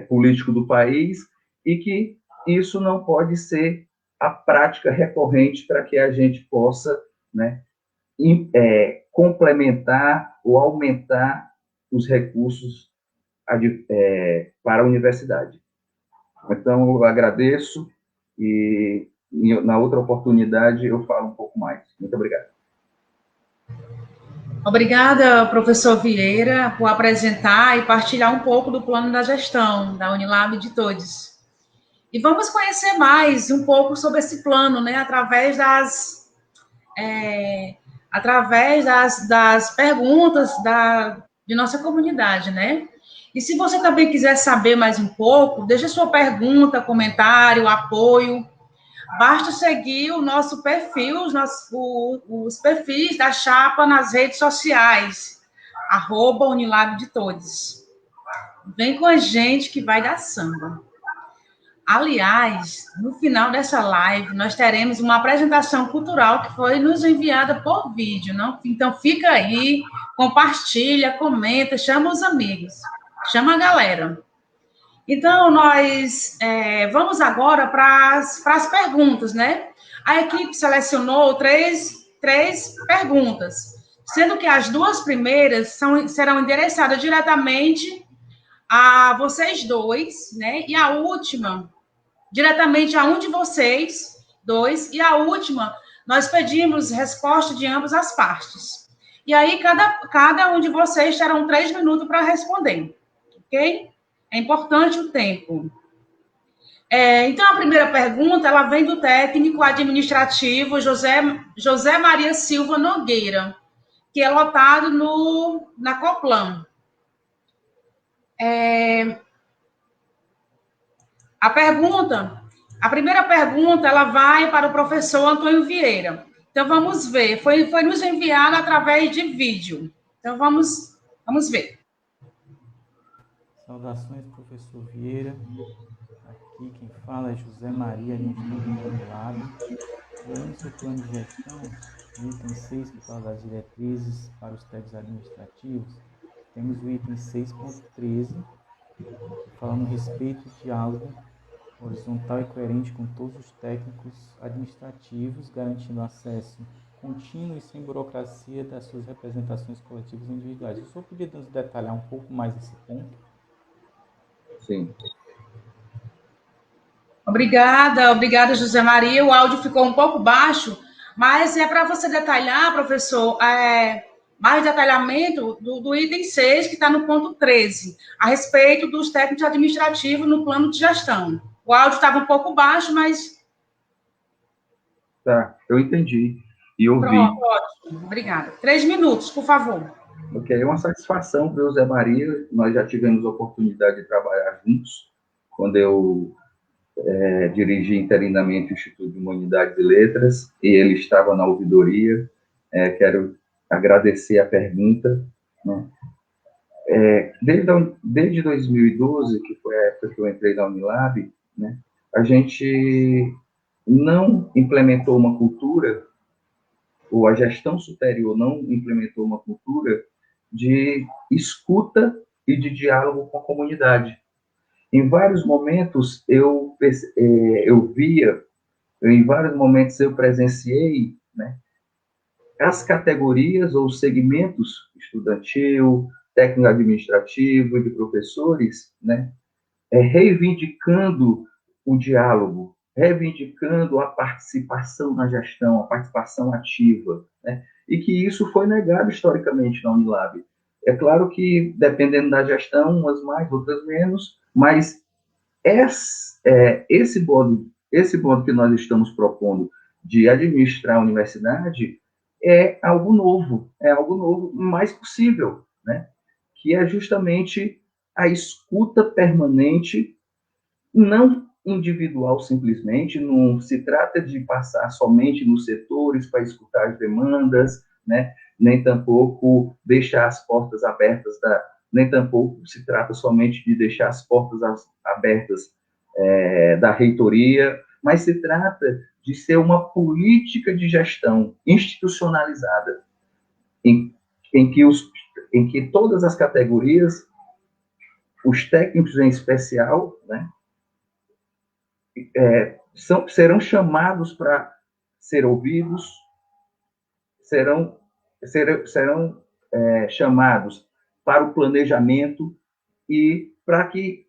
político do país, e que isso não pode ser a prática recorrente para que a gente possa, né, complementar ou aumentar os recursos para a universidade. Então, eu agradeço e na outra oportunidade eu falo um pouco mais. Muito obrigado. Obrigada, professor Vieira, por apresentar e partilhar um pouco do plano da gestão da Unilab de Todes. E vamos conhecer mais um pouco sobre esse plano, né, através das perguntas de nossa comunidade, né? E se você também quiser saber mais um pouco, deixa sua pergunta, comentário, apoio. Basta seguir o nosso perfil, os perfis da Chapa nas redes sociais, @Unilab de Todes. Vem com a gente que vai dar samba. Aliás, no final dessa live, nós teremos uma apresentação cultural que foi nos enviada por vídeo, não? Então, fica aí, compartilha, comenta, chama os amigos, chama a galera. Então, nós vamos agora para as perguntas, né? A equipe selecionou três perguntas, sendo que as duas primeiras serão endereçadas diretamente a vocês dois, né? E a última, diretamente a um de vocês dois, e a última, nós pedimos resposta de ambas as partes. E aí, cada um de vocês terão 3 minutos para responder, ok? É importante o tempo. Então, a primeira pergunta, ela vem do técnico administrativo José Maria Silva Nogueira, que é lotado na Coplan. A primeira pergunta, ela vai para o professor Antônio Vieira. Então, vamos ver. Foi nos enviado através de vídeo. Então, vamos ver. Saudações, professor Vieira. Aqui quem fala é José Maria, administrador da Unilab. Olhando seu plano de gestão, no item 6, que fala das diretrizes para os técnicos administrativos, temos o item 6.13, falando a respeito de diálogo horizontal e coerente com todos os técnicos administrativos, garantindo acesso contínuo e sem burocracia das suas representações coletivas e individuais. O senhor podia nos detalhar um pouco mais esse ponto? Sim. Obrigada, José Maria. O áudio ficou um pouco baixo, mas é para você detalhar, professor, mais detalhamento do item 6, que está no ponto 13, a respeito dos técnicos administrativos no plano de gestão. O áudio estava um pouco baixo, mas... Tá, eu entendi e ouvi. Pronto, ótimo. Obrigada. 3 minutos, por favor. Ok, é uma satisfação ver o Zé Maria. Nós já tivemos a oportunidade de trabalhar juntos, quando eu dirigi interinamente o Instituto de Humanidades e Letras, e ele estava na ouvidoria. Quero agradecer a pergunta, né? Desde 2012, que foi a época que eu entrei na Unilab, né, a gente não implementou uma cultura, ou a gestão superior não implementou uma cultura de escuta e de diálogo com a comunidade. em vários momentos eu em vários momentos eu presenciei, né, as categorias ou segmentos estudantil, técnico administrativo e de professores, né, reivindicando o diálogo, reivindicando a participação na gestão, a participação ativa, né? E que isso foi negado historicamente na Unilab. É claro que, dependendo da gestão, umas mais, outras menos, mas esse modo que nós estamos propondo de administrar a universidade é algo novo, mais possível, né? Que é justamente a escuta permanente, não individual simplesmente, não se trata de passar somente nos setores para escutar as demandas, né? Nem tampouco deixar as portas abertas, nem tampouco se trata somente de deixar as portas abertas da reitoria, mas se trata de ser uma política de gestão institucionalizada, em que todas as categorias, os técnicos em especial, né, serão chamados para ser ouvidos, serão chamados para o planejamento e para que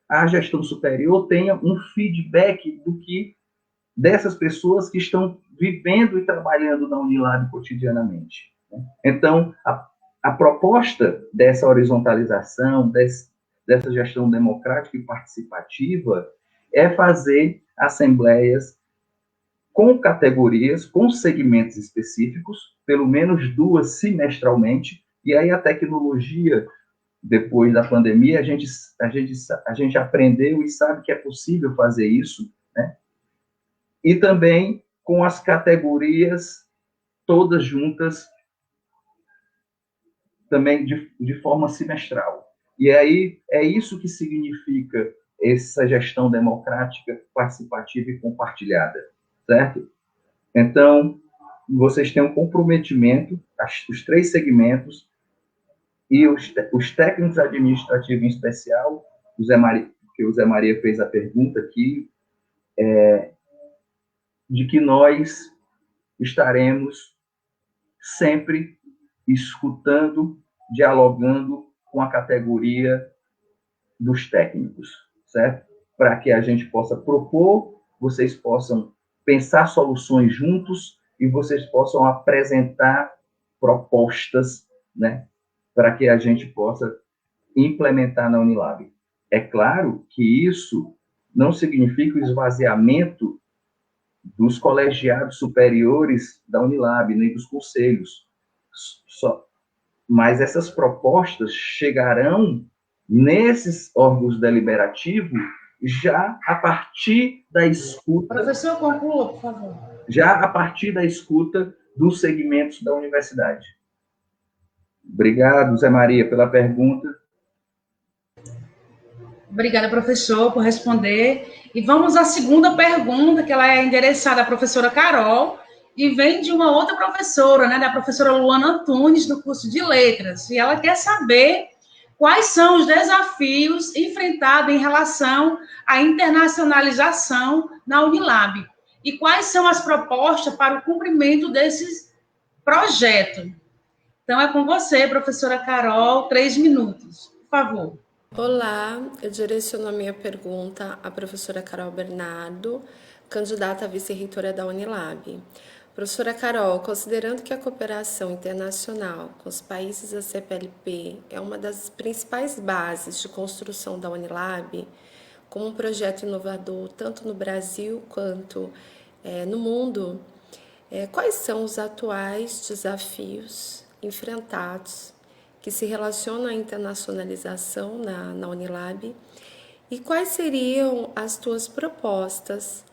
a gestão superior tenha um feedback dessas pessoas que estão vivendo e trabalhando na Unilab cotidianamente. Então, a proposta dessa horizontalização, dessa gestão democrática e participativa, é fazer assembleias com categorias, com segmentos específicos, pelo menos 2 semestralmente, e aí a tecnologia, depois da pandemia, a gente aprendeu e sabe que é possível fazer isso, né? E também com as categorias todas juntas, também de forma semestral. E aí é isso que significa essa gestão democrática, participativa e compartilhada, certo? Então, vocês têm um comprometimento, os 3 segmentos, e os técnicos administrativos em especial, que o Zé Maria fez a pergunta aqui, de que nós estaremos sempre escutando, dialogando com a categoria dos técnicos, certo? Para que a gente possa propor, vocês possam pensar soluções juntos e vocês possam apresentar propostas, né, para que a gente possa implementar na Unilab. É claro que isso não significa o esvaziamento dos colegiados superiores da Unilab, nem dos conselhos. Mas essas propostas chegarão nesses órgãos deliberativos já a partir da escuta... Professor, conclua, por favor. Já a partir da escuta dos segmentos da universidade. Obrigado, Zé Maria, pela pergunta. Obrigada, professor, por responder. E vamos à segunda pergunta, que ela é endereçada à professora Carol, e vem de uma outra professora, né, da professora Luana Antunes, do curso de Letras. E ela quer saber quais são os desafios enfrentados em relação à internacionalização na Unilab e quais são as propostas para o cumprimento desses projetos. Então, é com você, professora Carol, 3 minutos, por favor. Olá, eu direciono a minha pergunta à professora Carol Bernardo, candidata a vice-reitora da Unilab. Professora Carol, considerando que a cooperação internacional com os países da CPLP é uma das principais bases de construção da Unilab, como um projeto inovador tanto no Brasil quanto no mundo, quais são os atuais desafios enfrentados que se relacionam à internacionalização na Unilab e quais seriam as tuas propostas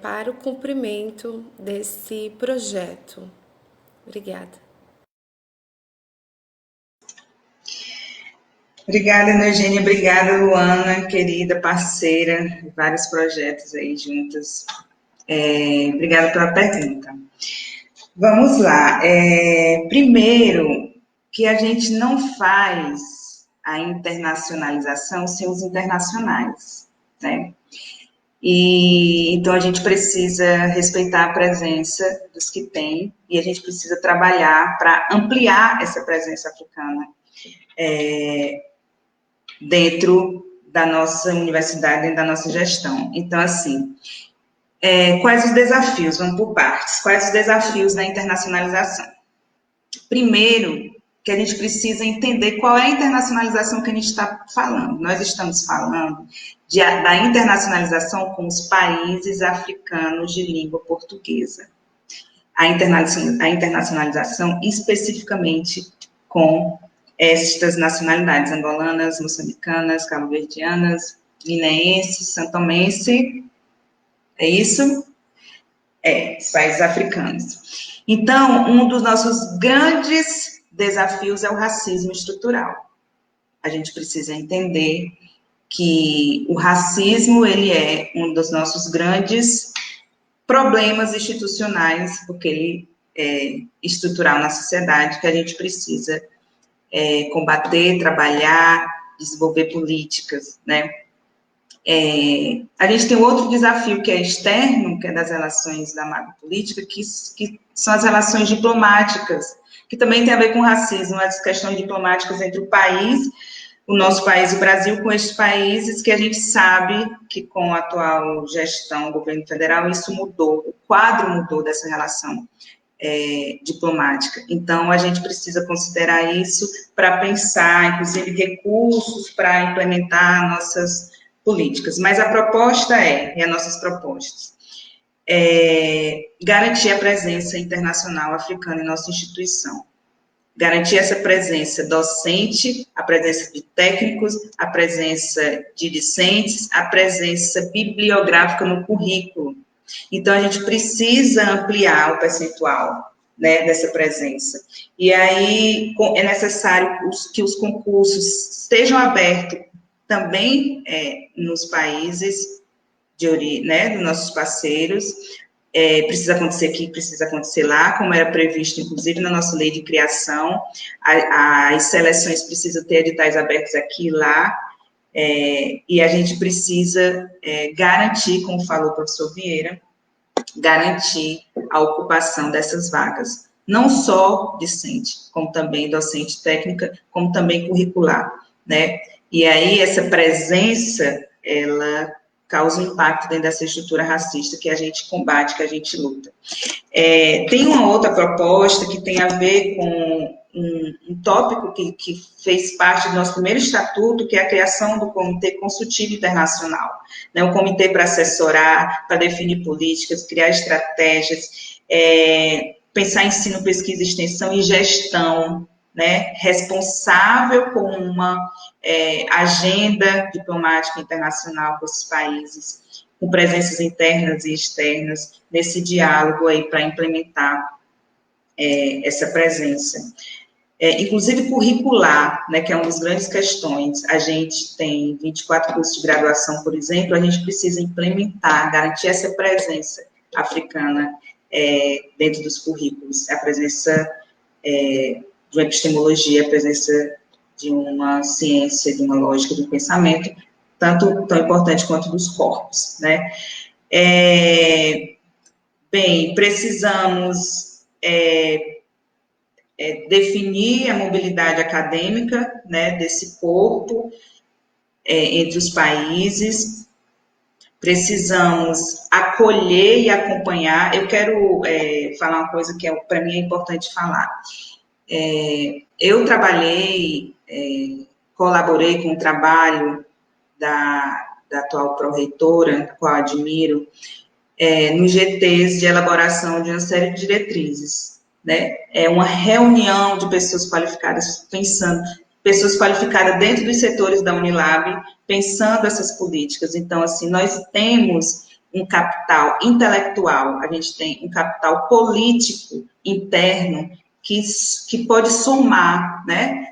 para o cumprimento desse projeto? Obrigada. Obrigada, Ana Eugênia. Obrigada, Luana, querida parceira, vários projetos aí juntas. Obrigada pela pergunta. Vamos lá. Primeiro, que a gente não faz a internacionalização sem os internacionais, né? E então a gente precisa respeitar a presença dos que tem e a gente precisa trabalhar para ampliar essa presença africana dentro da nossa universidade, dentro da nossa gestão. Então, assim, quais os desafios? Vamos por partes. Quais os desafios da internacionalização? Primeiro, que a gente precisa entender qual é a internacionalização que a gente está falando. Nós estamos falando da internacionalização com os países africanos de língua portuguesa. A internacionalização especificamente com estas nacionalidades angolanas, moçambicanas, cabo-verdianas, guineenses, santomense, é isso? Os países africanos. Então, um dos nossos grandes desafios é o racismo estrutural. A gente precisa entender que o racismo, ele é um dos nossos grandes problemas institucionais, porque ele é estrutural na sociedade, que a gente precisa combater, trabalhar, desenvolver políticas, né? A gente tem outro desafio que é externo, que é das relações da macropolítica, que são as relações diplomáticas, que também tem a ver com racismo, as questões diplomáticas entre o país, o nosso país, o Brasil, com estes países, que a gente sabe que com a atual gestão do governo federal, isso mudou, o quadro mudou dessa relação diplomática. Então, a gente precisa considerar isso para pensar, inclusive, recursos para implementar nossas políticas. Mas a proposta e as nossas propostas, garantir a presença internacional africana em nossa instituição, garantir essa presença docente, a presença de técnicos, a presença de discentes, a presença bibliográfica no currículo. Então, a gente precisa ampliar o percentual, né, dessa presença. E aí, é necessário que os concursos estejam abertos também nos países de origem, né, dos nossos parceiros. Precisa acontecer aqui, precisa acontecer lá, como era previsto, inclusive, na nossa lei de criação. As seleções precisam ter editais abertos aqui e lá, e a gente precisa garantir, como falou o professor Vieira, garantir a ocupação dessas vagas, não só discente, como também docente técnica, como também curricular, né? E aí, essa presença, ela causa um impacto dentro dessa estrutura racista que a gente combate, que a gente luta. Tem uma outra proposta que tem a ver com um tópico que fez parte do nosso primeiro estatuto, que é a criação do Comitê Consultivo Internacional, né, um comitê para assessorar, para definir políticas, criar estratégias, pensar em ensino, pesquisa, extensão e gestão, né, responsável com uma agenda diplomática internacional com esses países, com presenças internas e externas, nesse diálogo aí para implementar essa presença. Inclusive curricular, né, que é uma das grandes questões. A gente tem 24 cursos de graduação, por exemplo, a gente precisa implementar, garantir essa presença africana dentro dos currículos, a presença de uma epistemologia, a presença de uma ciência, de uma lógica do pensamento, tanto tão importante quanto dos corpos, né? Bem, precisamos definir a mobilidade acadêmica, né, desse corpo entre os países. Precisamos acolher e acompanhar. Eu quero falar uma coisa que para mim é importante falar. Eu trabalhei, colaborei com o trabalho da atual pró-reitora, a qual admiro, nos GTs de elaboração de uma série de diretrizes, né? É uma reunião de pessoas qualificadas, pessoas qualificadas dentro dos setores da Unilab, pensando essas políticas. Então, assim, nós temos um capital intelectual, a gente tem um capital político interno que pode somar, né?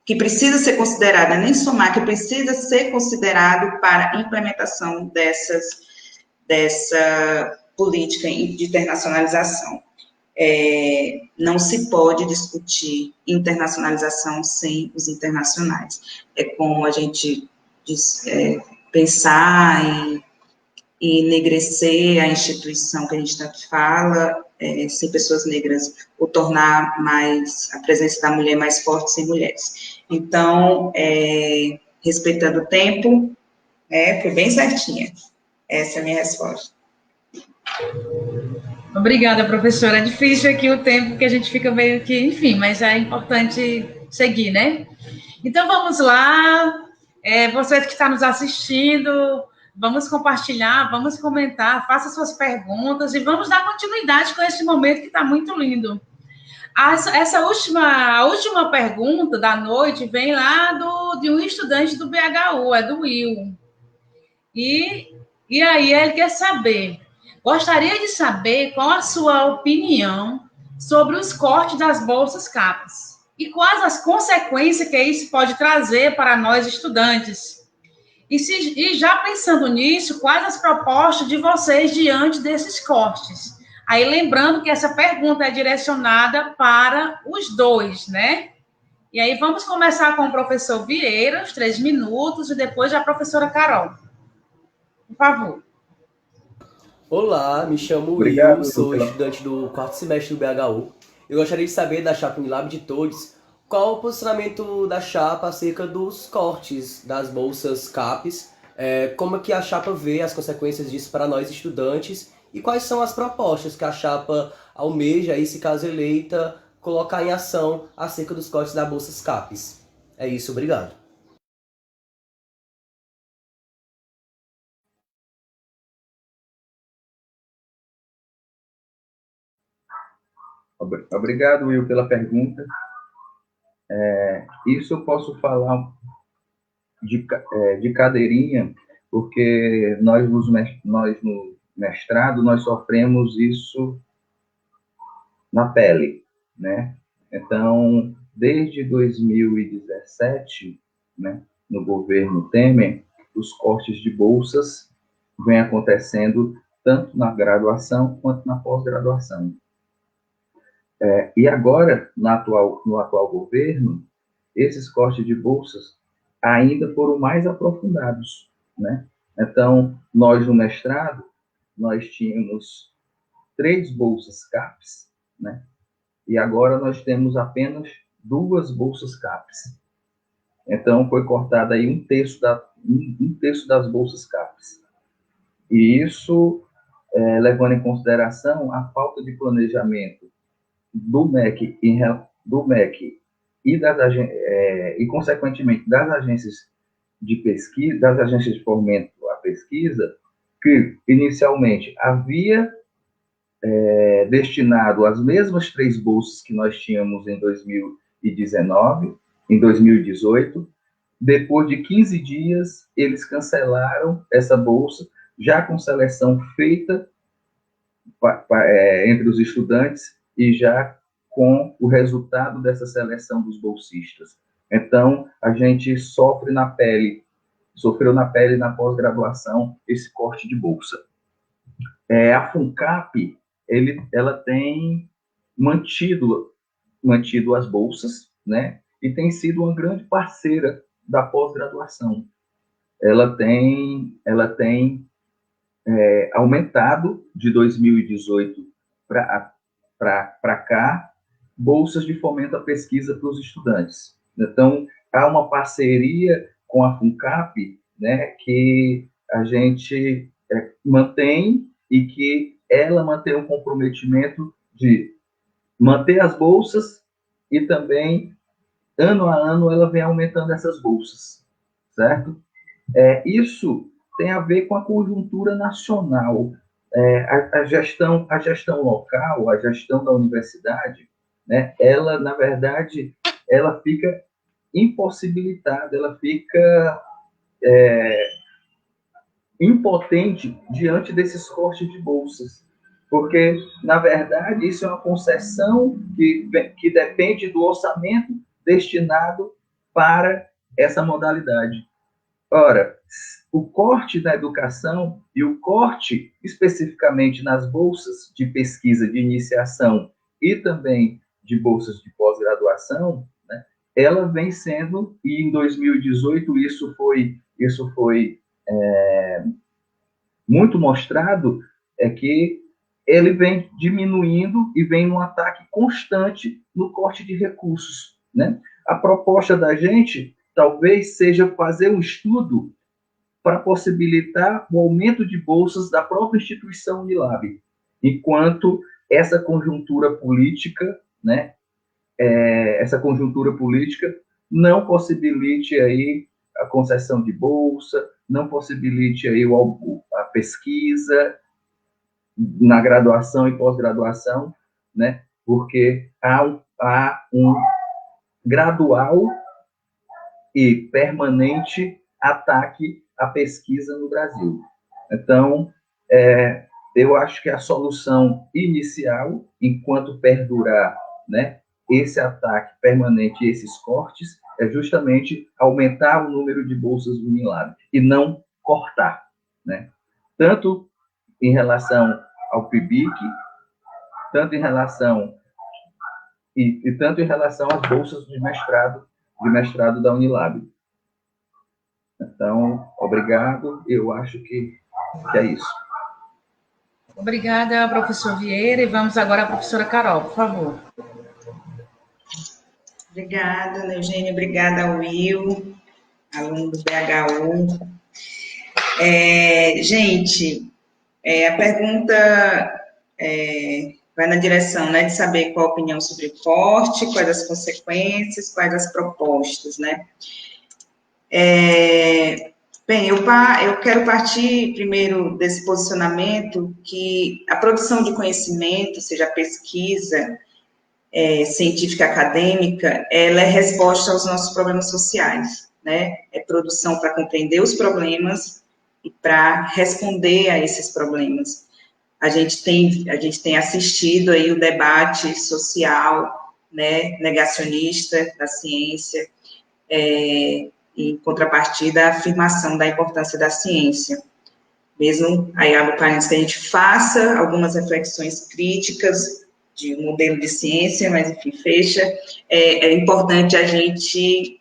Que precisa ser considerado, nem somar, que precisa ser considerado para a implementação dessa política de internacionalização. não se pode discutir internacionalização sem os internacionais. É como a gente pensar em enegrecer a instituição que a gente tanto fala, sem pessoas negras, ou tornar mais a presença da mulher mais forte sem mulheres. Então, respeitando o tempo, foi bem certinha. Essa é a minha resposta. Obrigada, professora. É difícil aqui o tempo que a gente fica meio que, enfim, mas é importante seguir, né? Então, vamos lá. Você que está nos assistindo, vamos compartilhar, vamos comentar, faça suas perguntas e vamos dar continuidade com esse momento que está muito lindo. A última pergunta da noite vem lá de um estudante do BHU, é do Will. E aí ele quer saber, gostaria de saber qual a sua opinião sobre os cortes das bolsas CAPES e quais as consequências que isso pode trazer para nós estudantes. E já pensando nisso, quais as propostas de vocês diante desses cortes? Aí lembrando que essa pergunta é direcionada para os dois, né? E aí vamos começar com o professor Vieira, os 3 minutos, e depois a professora Carol. Por favor. Olá, me chamo Will, sou estudante do 4º semestre do BHU. Eu gostaria de saber da chapa Unilab de todos qual o posicionamento da chapa acerca dos cortes das bolsas CAPES, como é que a chapa vê as consequências disso para nós estudantes e quais são as propostas que a chapa almeja, e se caso eleita, colocar em ação acerca dos cortes das bolsas CAPES. É isso, obrigado. Obrigado, Will, pela pergunta. Isso eu posso falar de cadeirinha, porque nós no mestrado, nós sofremos isso na pele, né? Então, desde 2017, né, no governo Temer, os cortes de bolsas vêm acontecendo tanto na graduação quanto na pós-graduação. E agora, no atual governo, esses cortes de bolsas ainda foram mais aprofundados, né? Então, nós no mestrado, nós tínhamos 3 bolsas CAPES, né? E agora nós temos apenas 2 bolsas CAPES. Então, foi cortado aí um terço das bolsas CAPES. E isso, levando em consideração a falta de planejamento do MEC e, consequentemente, das agências de pesquisa, das agências de fomento à pesquisa, que inicialmente havia destinado as mesmas 3 bolsas que nós tínhamos em 2019, em 2018. Depois de 15 dias, eles cancelaram essa bolsa, já com seleção feita entre os estudantes e já com o resultado dessa seleção dos bolsistas. Então, a gente sofreu na pele na pós-graduação esse corte de bolsa. A FUNCAP, ela tem mantido as bolsas, né? E tem sido uma grande parceira da pós-graduação. Ela tem aumentado de 2018 para cá bolsas de fomento à pesquisa para os estudantes. Então, há uma parceria com a FUNCAP, né, que a gente mantém e que ela mantém um comprometimento de manter as bolsas e também, ano a ano, ela vem aumentando essas bolsas, certo? Isso tem a ver com a conjuntura nacional. A gestão local, a gestão da universidade, né, ela, na verdade, ela fica impossibilitada, ela fica impotente diante desses cortes de bolsas, porque, na verdade, isso é uma concessão que depende do orçamento destinado para essa modalidade. Ora, o corte na educação e o corte especificamente nas bolsas de pesquisa de iniciação e também de bolsas de pós-graduação, né, ela vem sendo, e em 2018 isso foi muito mostrado, é que ele vem diminuindo e vem um ataque constante no corte de recursos, né? A proposta da gente talvez seja fazer um estudo para possibilitar o aumento de bolsas da própria instituição Unilab, enquanto essa conjuntura política, né, essa conjuntura política não possibilite aí a concessão de bolsa, não possibilite aí a pesquisa na graduação e pós-graduação, né, porque há um gradual e permanente ataque à pesquisa no Brasil. Então, eu acho que a solução inicial, enquanto perdurar, né, esse ataque permanente e esses cortes, é justamente aumentar o número de bolsas do Unilab e não cortar, né? Tanto em relação ao PIBIC, tanto em relação às bolsas de mestrado da Unilab. Então, obrigado. Eu acho que é isso. Obrigada, professor Vieira. E vamos agora à professora Carol, por favor. Obrigada, Eugênia. Obrigada, Will, aluno do BHU. Gente, a pergunta vai na direção, né, de saber qual a opinião sobre o corte, quais as consequências, quais as propostas, né? Bem, eu quero partir primeiro desse posicionamento que a produção de conhecimento, seja a pesquisa científica acadêmica, ela é resposta aos nossos problemas sociais, né? É produção para compreender os problemas e para responder a esses problemas. A gente tem assistido aí o debate social, né, negacionista da ciência, em contrapartida à afirmação da importância da ciência. Mesmo, aí abro parênteses, que a gente faça algumas reflexões críticas de um modelo de ciência, mas, enfim, fecha. É importante a gente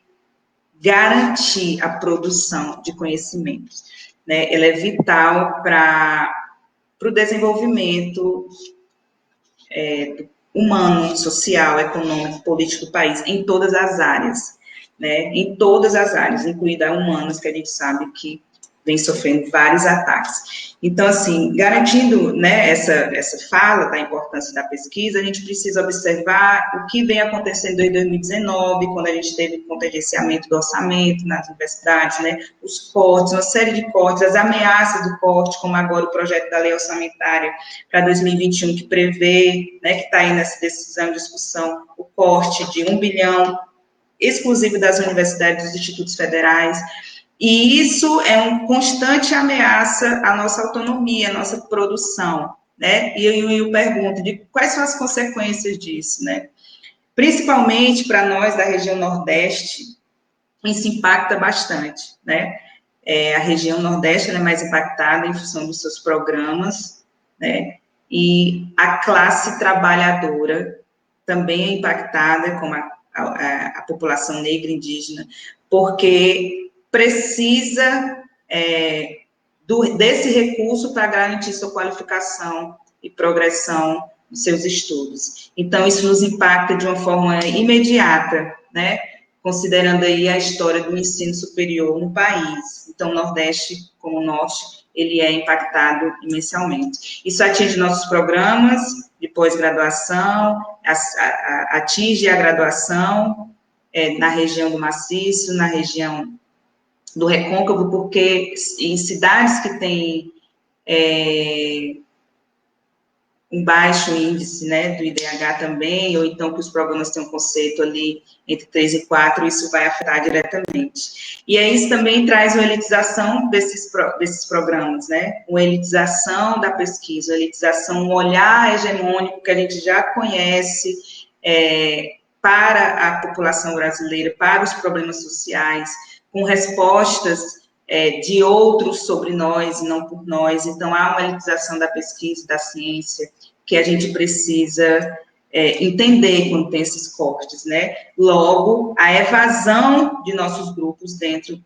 garantir a produção de conhecimentos, né? Ela é vital para o desenvolvimento humano, social, econômico, político do país, em todas as áreas, né? Em todas as áreas, incluindo a humanas, que a gente sabe que vem sofrendo vários ataques. Então, assim, garantindo, né, essa fala da importância da pesquisa, a gente precisa observar o que vem acontecendo em 2019, quando a gente teve contingenciamento do orçamento nas universidades, né, os cortes, uma série de cortes, as ameaças do corte, como agora o projeto da lei orçamentária para 2021, que prevê, né, que está aí nessa decisão de discussão, o corte de 1 bilhão exclusivo das universidades e dos institutos federais. E isso é uma constante ameaça à nossa autonomia, à nossa produção, né? E eu pergunto, quais são as consequências disso, né? Principalmente para nós da região Nordeste, isso impacta bastante, né? A região Nordeste é mais impactada em função dos seus programas, né? E a classe trabalhadora também é impactada, como a população negra e indígena, porque precisa desse recurso para garantir sua qualificação e progressão dos seus estudos. Então, isso nos impacta de uma forma imediata, né? Considerando aí a história do ensino superior no país. Então, o Nordeste, como o Norte, ele é impactado imensamente. Isso atinge nossos programas de pós-graduação, atinge a graduação na região do Maciço, na região do Recôncavo, porque em cidades que têm um baixo índice, né, do IDH também, ou então que os programas têm um conceito ali entre 3 e 4, isso vai afetar diretamente. E aí isso também traz uma elitização desses programas, né, uma elitização da pesquisa, uma elitização, um olhar hegemônico que a gente já conhece para a população brasileira, para os problemas sociais, com respostas de outros sobre nós e não por nós. Então, há uma elitização da pesquisa, da ciência, que a gente precisa entender quando tem esses cortes, né? Logo, a evasão de nossos grupos dentro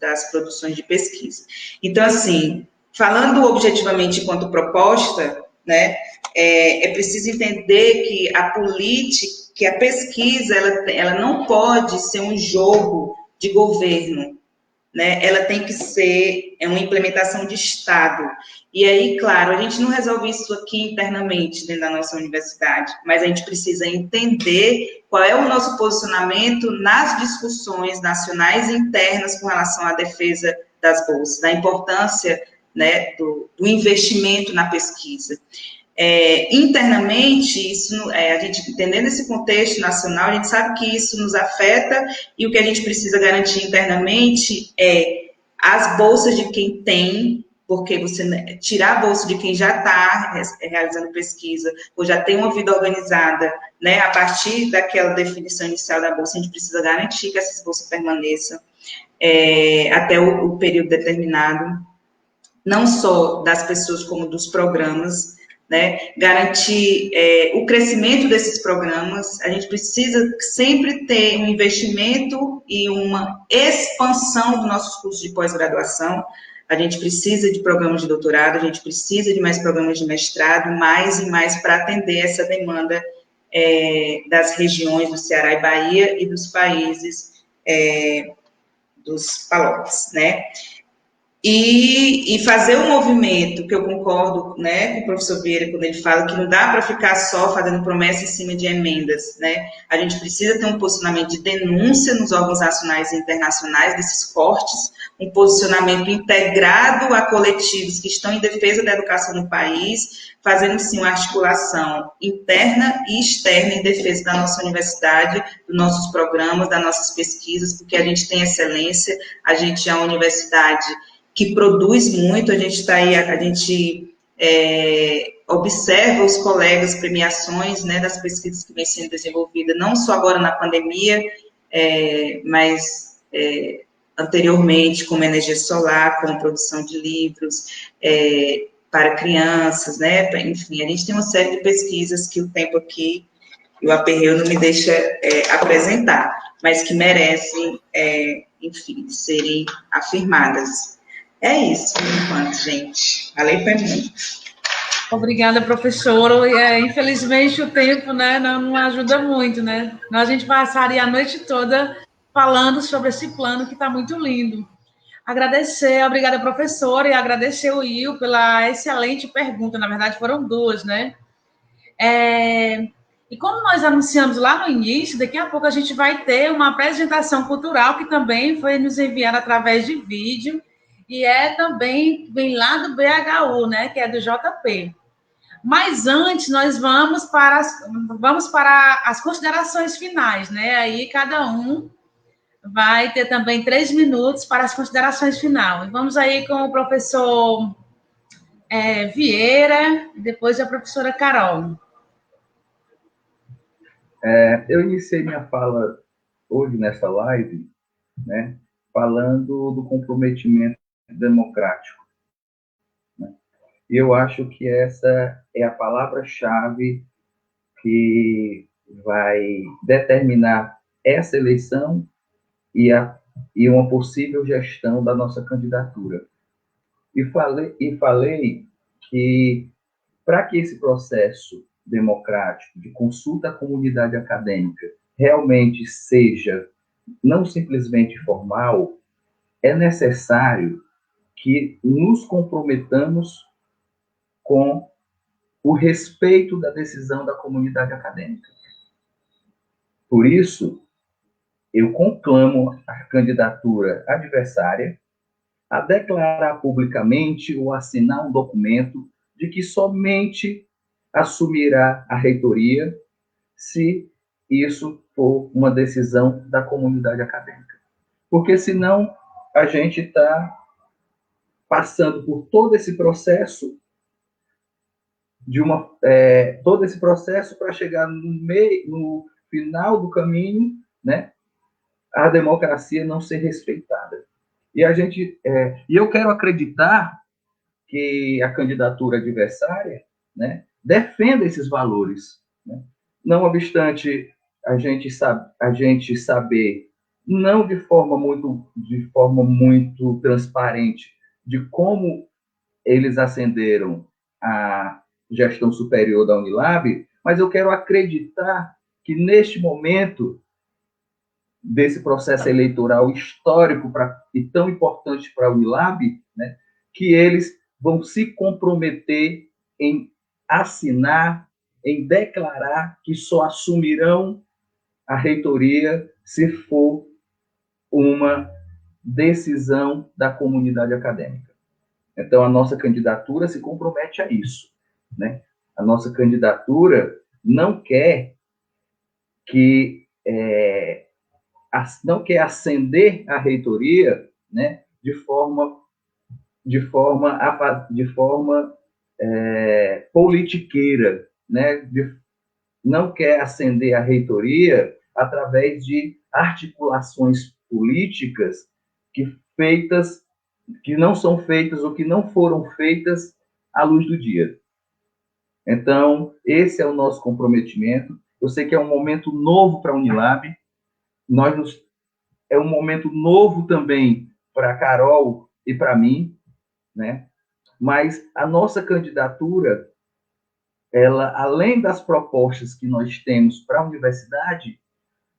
das produções de pesquisa. Então, assim, falando objetivamente enquanto proposta, né, é preciso entender que a política, que a pesquisa, ela não pode ser um jogo de governo, né? Ela tem que ser uma implementação de Estado. E aí, claro, a gente não resolve isso aqui internamente dentro da nossa universidade, mas a gente precisa entender qual é o nosso posicionamento nas discussões nacionais e internas com relação à defesa das bolsas, da importância, né, do investimento na pesquisa. Internamente, isso, a gente entendendo esse contexto nacional, a gente sabe que isso nos afeta e o que a gente precisa garantir internamente é as bolsas de quem tem, porque você tirar a bolsa de quem já está realizando pesquisa ou já tem uma vida organizada, né, a partir daquela definição inicial da bolsa, a gente precisa garantir que essas bolsas permaneçam até o período determinado, não só das pessoas como dos programas, né, garantir o crescimento desses programas. A gente precisa sempre ter um investimento e uma expansão dos nossos cursos de pós-graduação. A gente precisa de programas de doutorado, a gente precisa de mais programas de mestrado, mais e mais para atender essa demanda das regiões do Ceará e Bahia e dos países dos PALOPs, né? E fazer um movimento, que eu concordo, né, com o professor Vieira, quando ele fala que não dá para ficar só fazendo promessa em cima de emendas, né? A gente precisa ter um posicionamento de denúncia nos órgãos nacionais e internacionais desses cortes, um posicionamento integrado a coletivos que estão em defesa da educação no país, fazendo, sim, uma articulação interna e externa em defesa da nossa universidade, dos nossos programas, das nossas pesquisas, porque a gente tem excelência, a gente é uma universidade que produz muito, a gente está aí, a gente observa os colegas, premiações, né, das pesquisas que vêm sendo desenvolvidas, não só agora na pandemia, mas anteriormente, como energia solar, com produção de livros para crianças, né, enfim, a gente tem uma série de pesquisas que o tempo aqui, o aperreio não me deixa apresentar, mas que merecem, enfim, serem afirmadas. É isso, por enquanto, gente. Falei foi muito. Obrigada, professora. Infelizmente, o tempo, né, não ajuda muito, né? A gente passaria a noite toda falando sobre esse plano que está muito lindo. Obrigada, professora, e agradecer o Will pela excelente pergunta. Na verdade, foram duas, né? E como nós anunciamos lá no início, daqui a pouco a gente vai ter uma apresentação cultural que também foi nos enviada através de vídeo, e também vem lá do BHU, né, que é do JP. Mas antes, nós vamos para as considerações finais, né? Aí cada um vai ter também 3 minutos para as considerações finais. Vamos aí com o professor Vieira, e depois a professora Carol. Eu iniciei minha fala hoje nessa live, né, falando do comprometimento democrático, né? E eu acho que essa é a palavra-chave que vai determinar essa eleição e uma possível gestão da nossa candidatura. E falei que, para que esse processo democrático de consulta à comunidade acadêmica realmente seja não simplesmente formal, é necessário que nos comprometamos com o respeito da decisão da comunidade acadêmica. Por isso, eu conclamo a candidatura adversária a declarar publicamente ou assinar um documento de que somente assumirá a reitoria se isso for uma decisão da comunidade acadêmica. Porque, senão, a gente está passando por todo esse processo todo esse processo para chegar no final do caminho, né, a democracia não ser respeitada. E eu quero acreditar que a candidatura adversária, né, defenda esses valores, né? não obstante a gente saber, não de forma muito transparente, de como eles ascenderam à gestão superior da Unilab, mas eu quero acreditar que neste momento desse processo eleitoral histórico e tão importante para a Unilab, né, que eles vão se comprometer em assinar, em declarar que só assumirão a reitoria se for uma decisão da comunidade acadêmica. Então, a nossa candidatura se compromete a isso, né? A nossa candidatura não quer ascender a reitoria, né, de forma politiqueira, né? Não quer ascender a reitoria através de articulações políticas que não são feitas ou que não foram feitas à luz do dia. Então, esse é o nosso comprometimento. Eu sei que é um momento novo para a Unilab, é um momento novo também para a Carol e para mim, né? Mas a nossa candidatura, ela, além das propostas que nós temos para a universidade,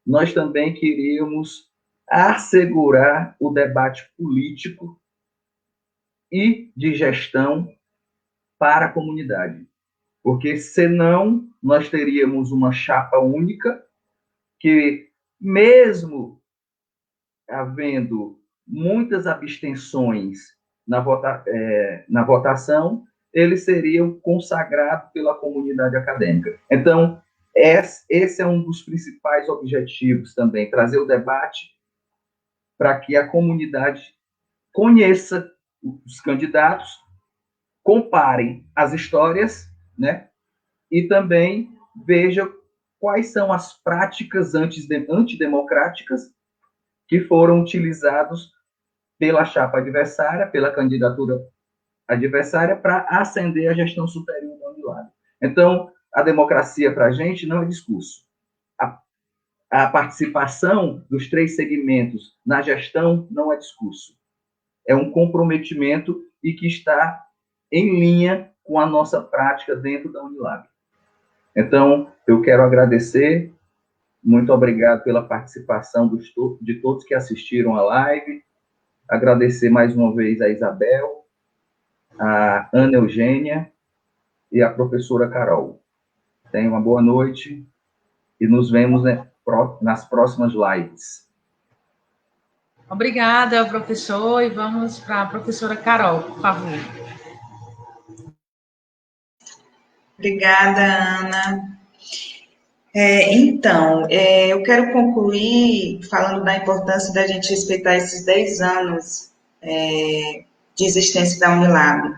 nós também queríamos assegurar o debate político e de gestão para a comunidade. Porque, senão, nós teríamos uma chapa única que, mesmo havendo muitas abstenções na votação, eles seriam consagrados pela comunidade acadêmica. Então, esse é um dos principais objetivos também, trazer o debate para que a comunidade conheça os candidatos, comparem as histórias, né, e também veja quais são as práticas antidemocráticas que foram utilizadas pela chapa adversária, pela candidatura adversária, para ascender a gestão superior da Unilab. Então, a democracia para a gente não é discurso. A participação dos 3 segmentos na gestão não é discurso. É um comprometimento e que está em linha com a nossa prática dentro da Unilab. Então, eu quero agradecer, muito obrigado pela participação de todos que assistiram a live, agradecer mais uma vez a Isabel, a Ana Eugênia e a professora Carol. Tenham uma boa noite e nos vemos, né, nas próximas lives. Obrigada, professor, e vamos para a professora Carol, por favor. Obrigada, Ana. Então, eu quero concluir falando da importância da gente respeitar esses 10 anos de existência da Unilab,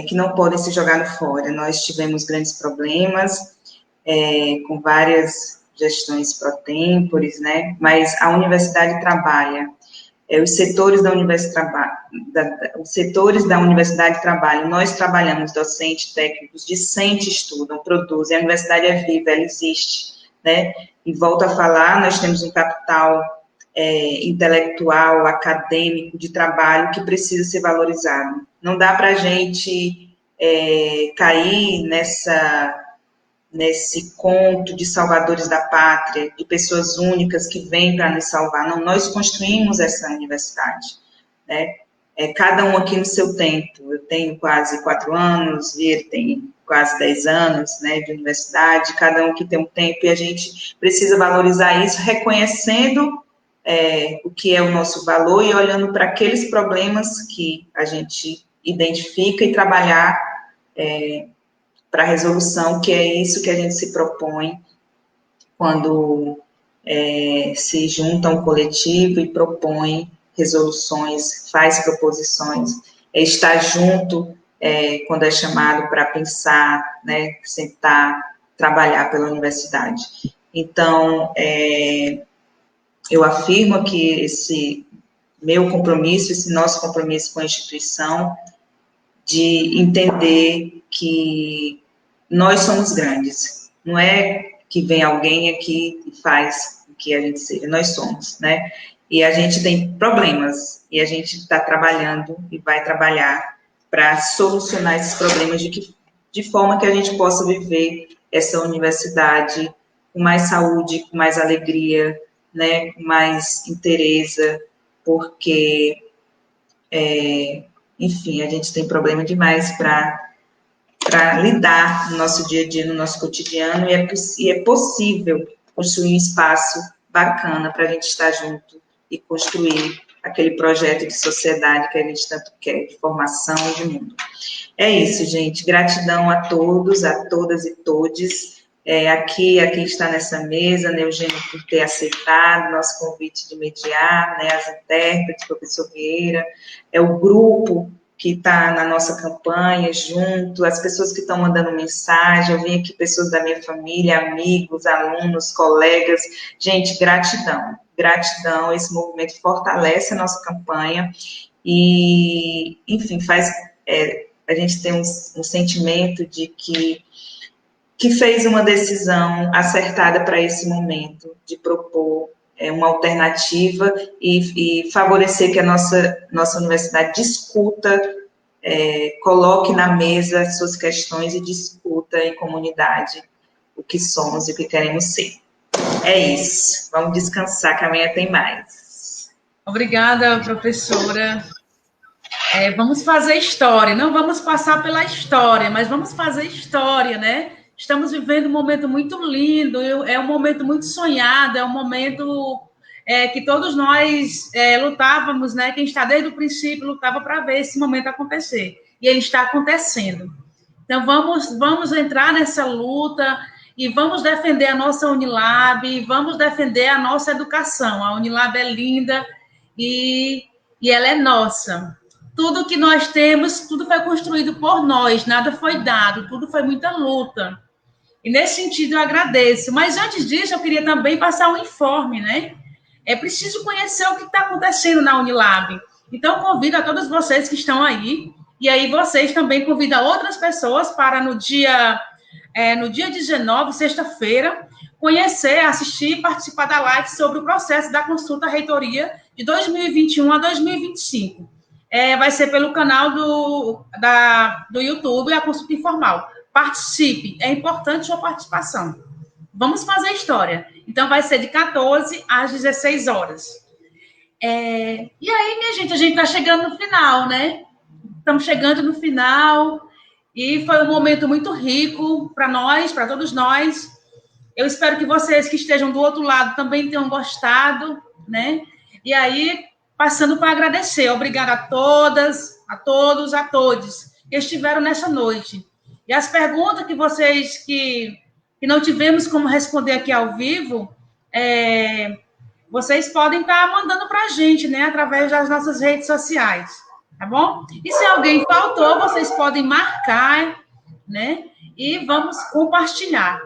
que não podem ser jogados fora. Nós tivemos grandes problemas, com várias gestões pró-tempores, né? Mas a universidade trabalha, os setores da universidade trabalham, nós trabalhamos, docentes, técnicos, discentes estudam, produzem, a universidade é viva, ela existe, né? E volto a falar, nós temos um capital intelectual, acadêmico, de trabalho que precisa ser valorizado. Não dá para a gente cair nesse conto de salvadores da pátria, de pessoas únicas que vêm para nos salvar. Não, nós construímos essa universidade, né? Cada um aqui no seu tempo. Eu tenho quase 4 anos, Vieira tem quase 10 anos, né, de universidade, cada um que tem um tempo, e a gente precisa valorizar isso, reconhecendo o que é o nosso valor e olhando para aqueles problemas que a gente identifica e trabalhar para a resolução, que é isso que a gente se propõe quando se junta um coletivo e propõe resoluções, faz proposições, estar junto quando é chamado para pensar, né, sentar, trabalhar pela universidade. Então, eu afirmo que esse meu compromisso, esse nosso compromisso com a instituição, de entender que nós somos grandes, Não é que vem alguém aqui e faz o que a gente seja, nós somos, né? E a gente tem problemas, e a gente está trabalhando e vai trabalhar para solucionar esses problemas de forma que a gente possa viver essa universidade com mais saúde, com mais alegria, né, com mais interesse, porque, enfim, a gente tem problema demais para lidar no nosso dia a dia, no nosso cotidiano, e é possível construir um espaço bacana para a gente estar junto e construir aquele projeto de sociedade que a gente tanto quer, de formação e de mundo. É isso, gente. Gratidão a todos, a todas e todes. Aqui, a quem está nessa mesa, né, Eugênio, por ter aceitado nosso convite de mediar, né, as intérpretes, professor Vieira, o grupo que está na nossa campanha junto, as pessoas que estão mandando mensagem, eu vim aqui pessoas da minha família, amigos, alunos, colegas. Gente, gratidão, gratidão. Esse movimento fortalece a nossa campanha e, enfim, faz... a gente tem um sentimento de que fez uma decisão acertada para esse momento, de propor uma alternativa e favorecer que a nossa universidade discuta, coloque na mesa as suas questões e discuta em comunidade o que somos e o que queremos ser. É isso. Vamos descansar, que amanhã tem mais. Obrigada, professora. Vamos fazer história, não vamos passar pela história, mas vamos fazer história, né? Estamos vivendo um momento muito lindo, é um momento muito sonhado, é um momento que todos nós lutávamos, né? Quem está desde o princípio lutava para ver esse momento acontecer, e ele está acontecendo. Então, vamos entrar nessa luta e vamos defender a nossa Unilab, vamos defender a nossa educação. A Unilab é linda e ela é nossa. Tudo que nós temos, tudo foi construído por nós, nada foi dado, tudo foi muita luta. E nesse sentido eu agradeço. Mas antes disso, eu queria também passar um informe, né? É preciso conhecer o que está acontecendo na Unilab. Então, convido a todos vocês que estão aí, e aí vocês também convidam outras pessoas para no dia 19, sexta-feira, conhecer, assistir e participar da live sobre o processo da consulta reitoria de 2021 a 2025. Vai ser pelo canal do YouTube, a consulta informal. Participe, é importante sua participação. Vamos fazer história. Então, vai ser de 14 às 16 horas. E aí, minha gente, a gente está chegando no final, né? Estamos chegando no final e foi um momento muito rico para nós, para todos nós. Eu espero que vocês que estejam do outro lado também tenham gostado, né? E aí, passando para agradecer. Obrigada a todas, a todos, a todos que estiveram nessa noite. E as perguntas que vocês que não tivemos como responder aqui ao vivo, vocês podem estar mandando para a gente, né? Através das nossas redes sociais, tá bom? E se alguém faltou, vocês podem marcar, né? E vamos compartilhar.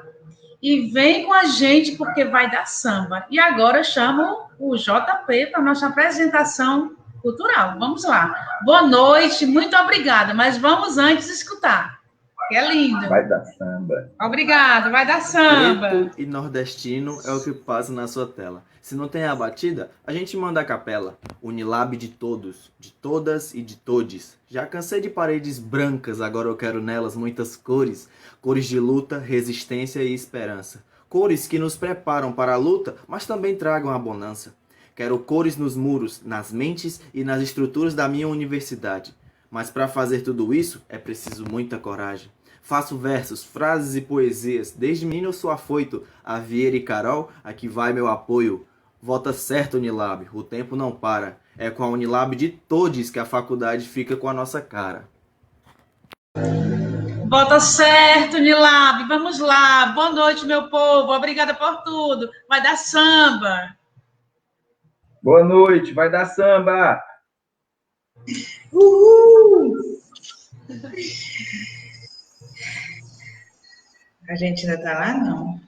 E vem com a gente, porque vai dar samba. E agora eu chamo o JP para a nossa apresentação cultural. Vamos lá. Boa noite, muito obrigada. Mas vamos antes escutar, que é lindo. Vai dar samba. Obrigada, vai dar samba. Preto e nordestino é o que passa na sua tela. Se não tem a batida, a gente manda a capela. Unilab de todos, de todas e de todes. Já cansei de paredes brancas, agora eu quero nelas muitas cores. Cores de luta, resistência e esperança. Cores que nos preparam para a luta, mas também tragam a bonança. Quero cores nos muros, nas mentes e nas estruturas da minha universidade. Mas para fazer tudo isso, é preciso muita coragem. Faço versos, frases e poesias. Desde menino eu sou afoito. A Vieira e Carol, aqui vai meu apoio. Vota certo, Unilab, o tempo não para. É com a Unilab de todos que a faculdade fica com a nossa cara. Vota certo, Unilab. Vamos lá. Boa noite, meu povo. Obrigada por tudo. Vai dar samba. Boa noite, vai dar samba. Uhul! A gente ainda está lá, não?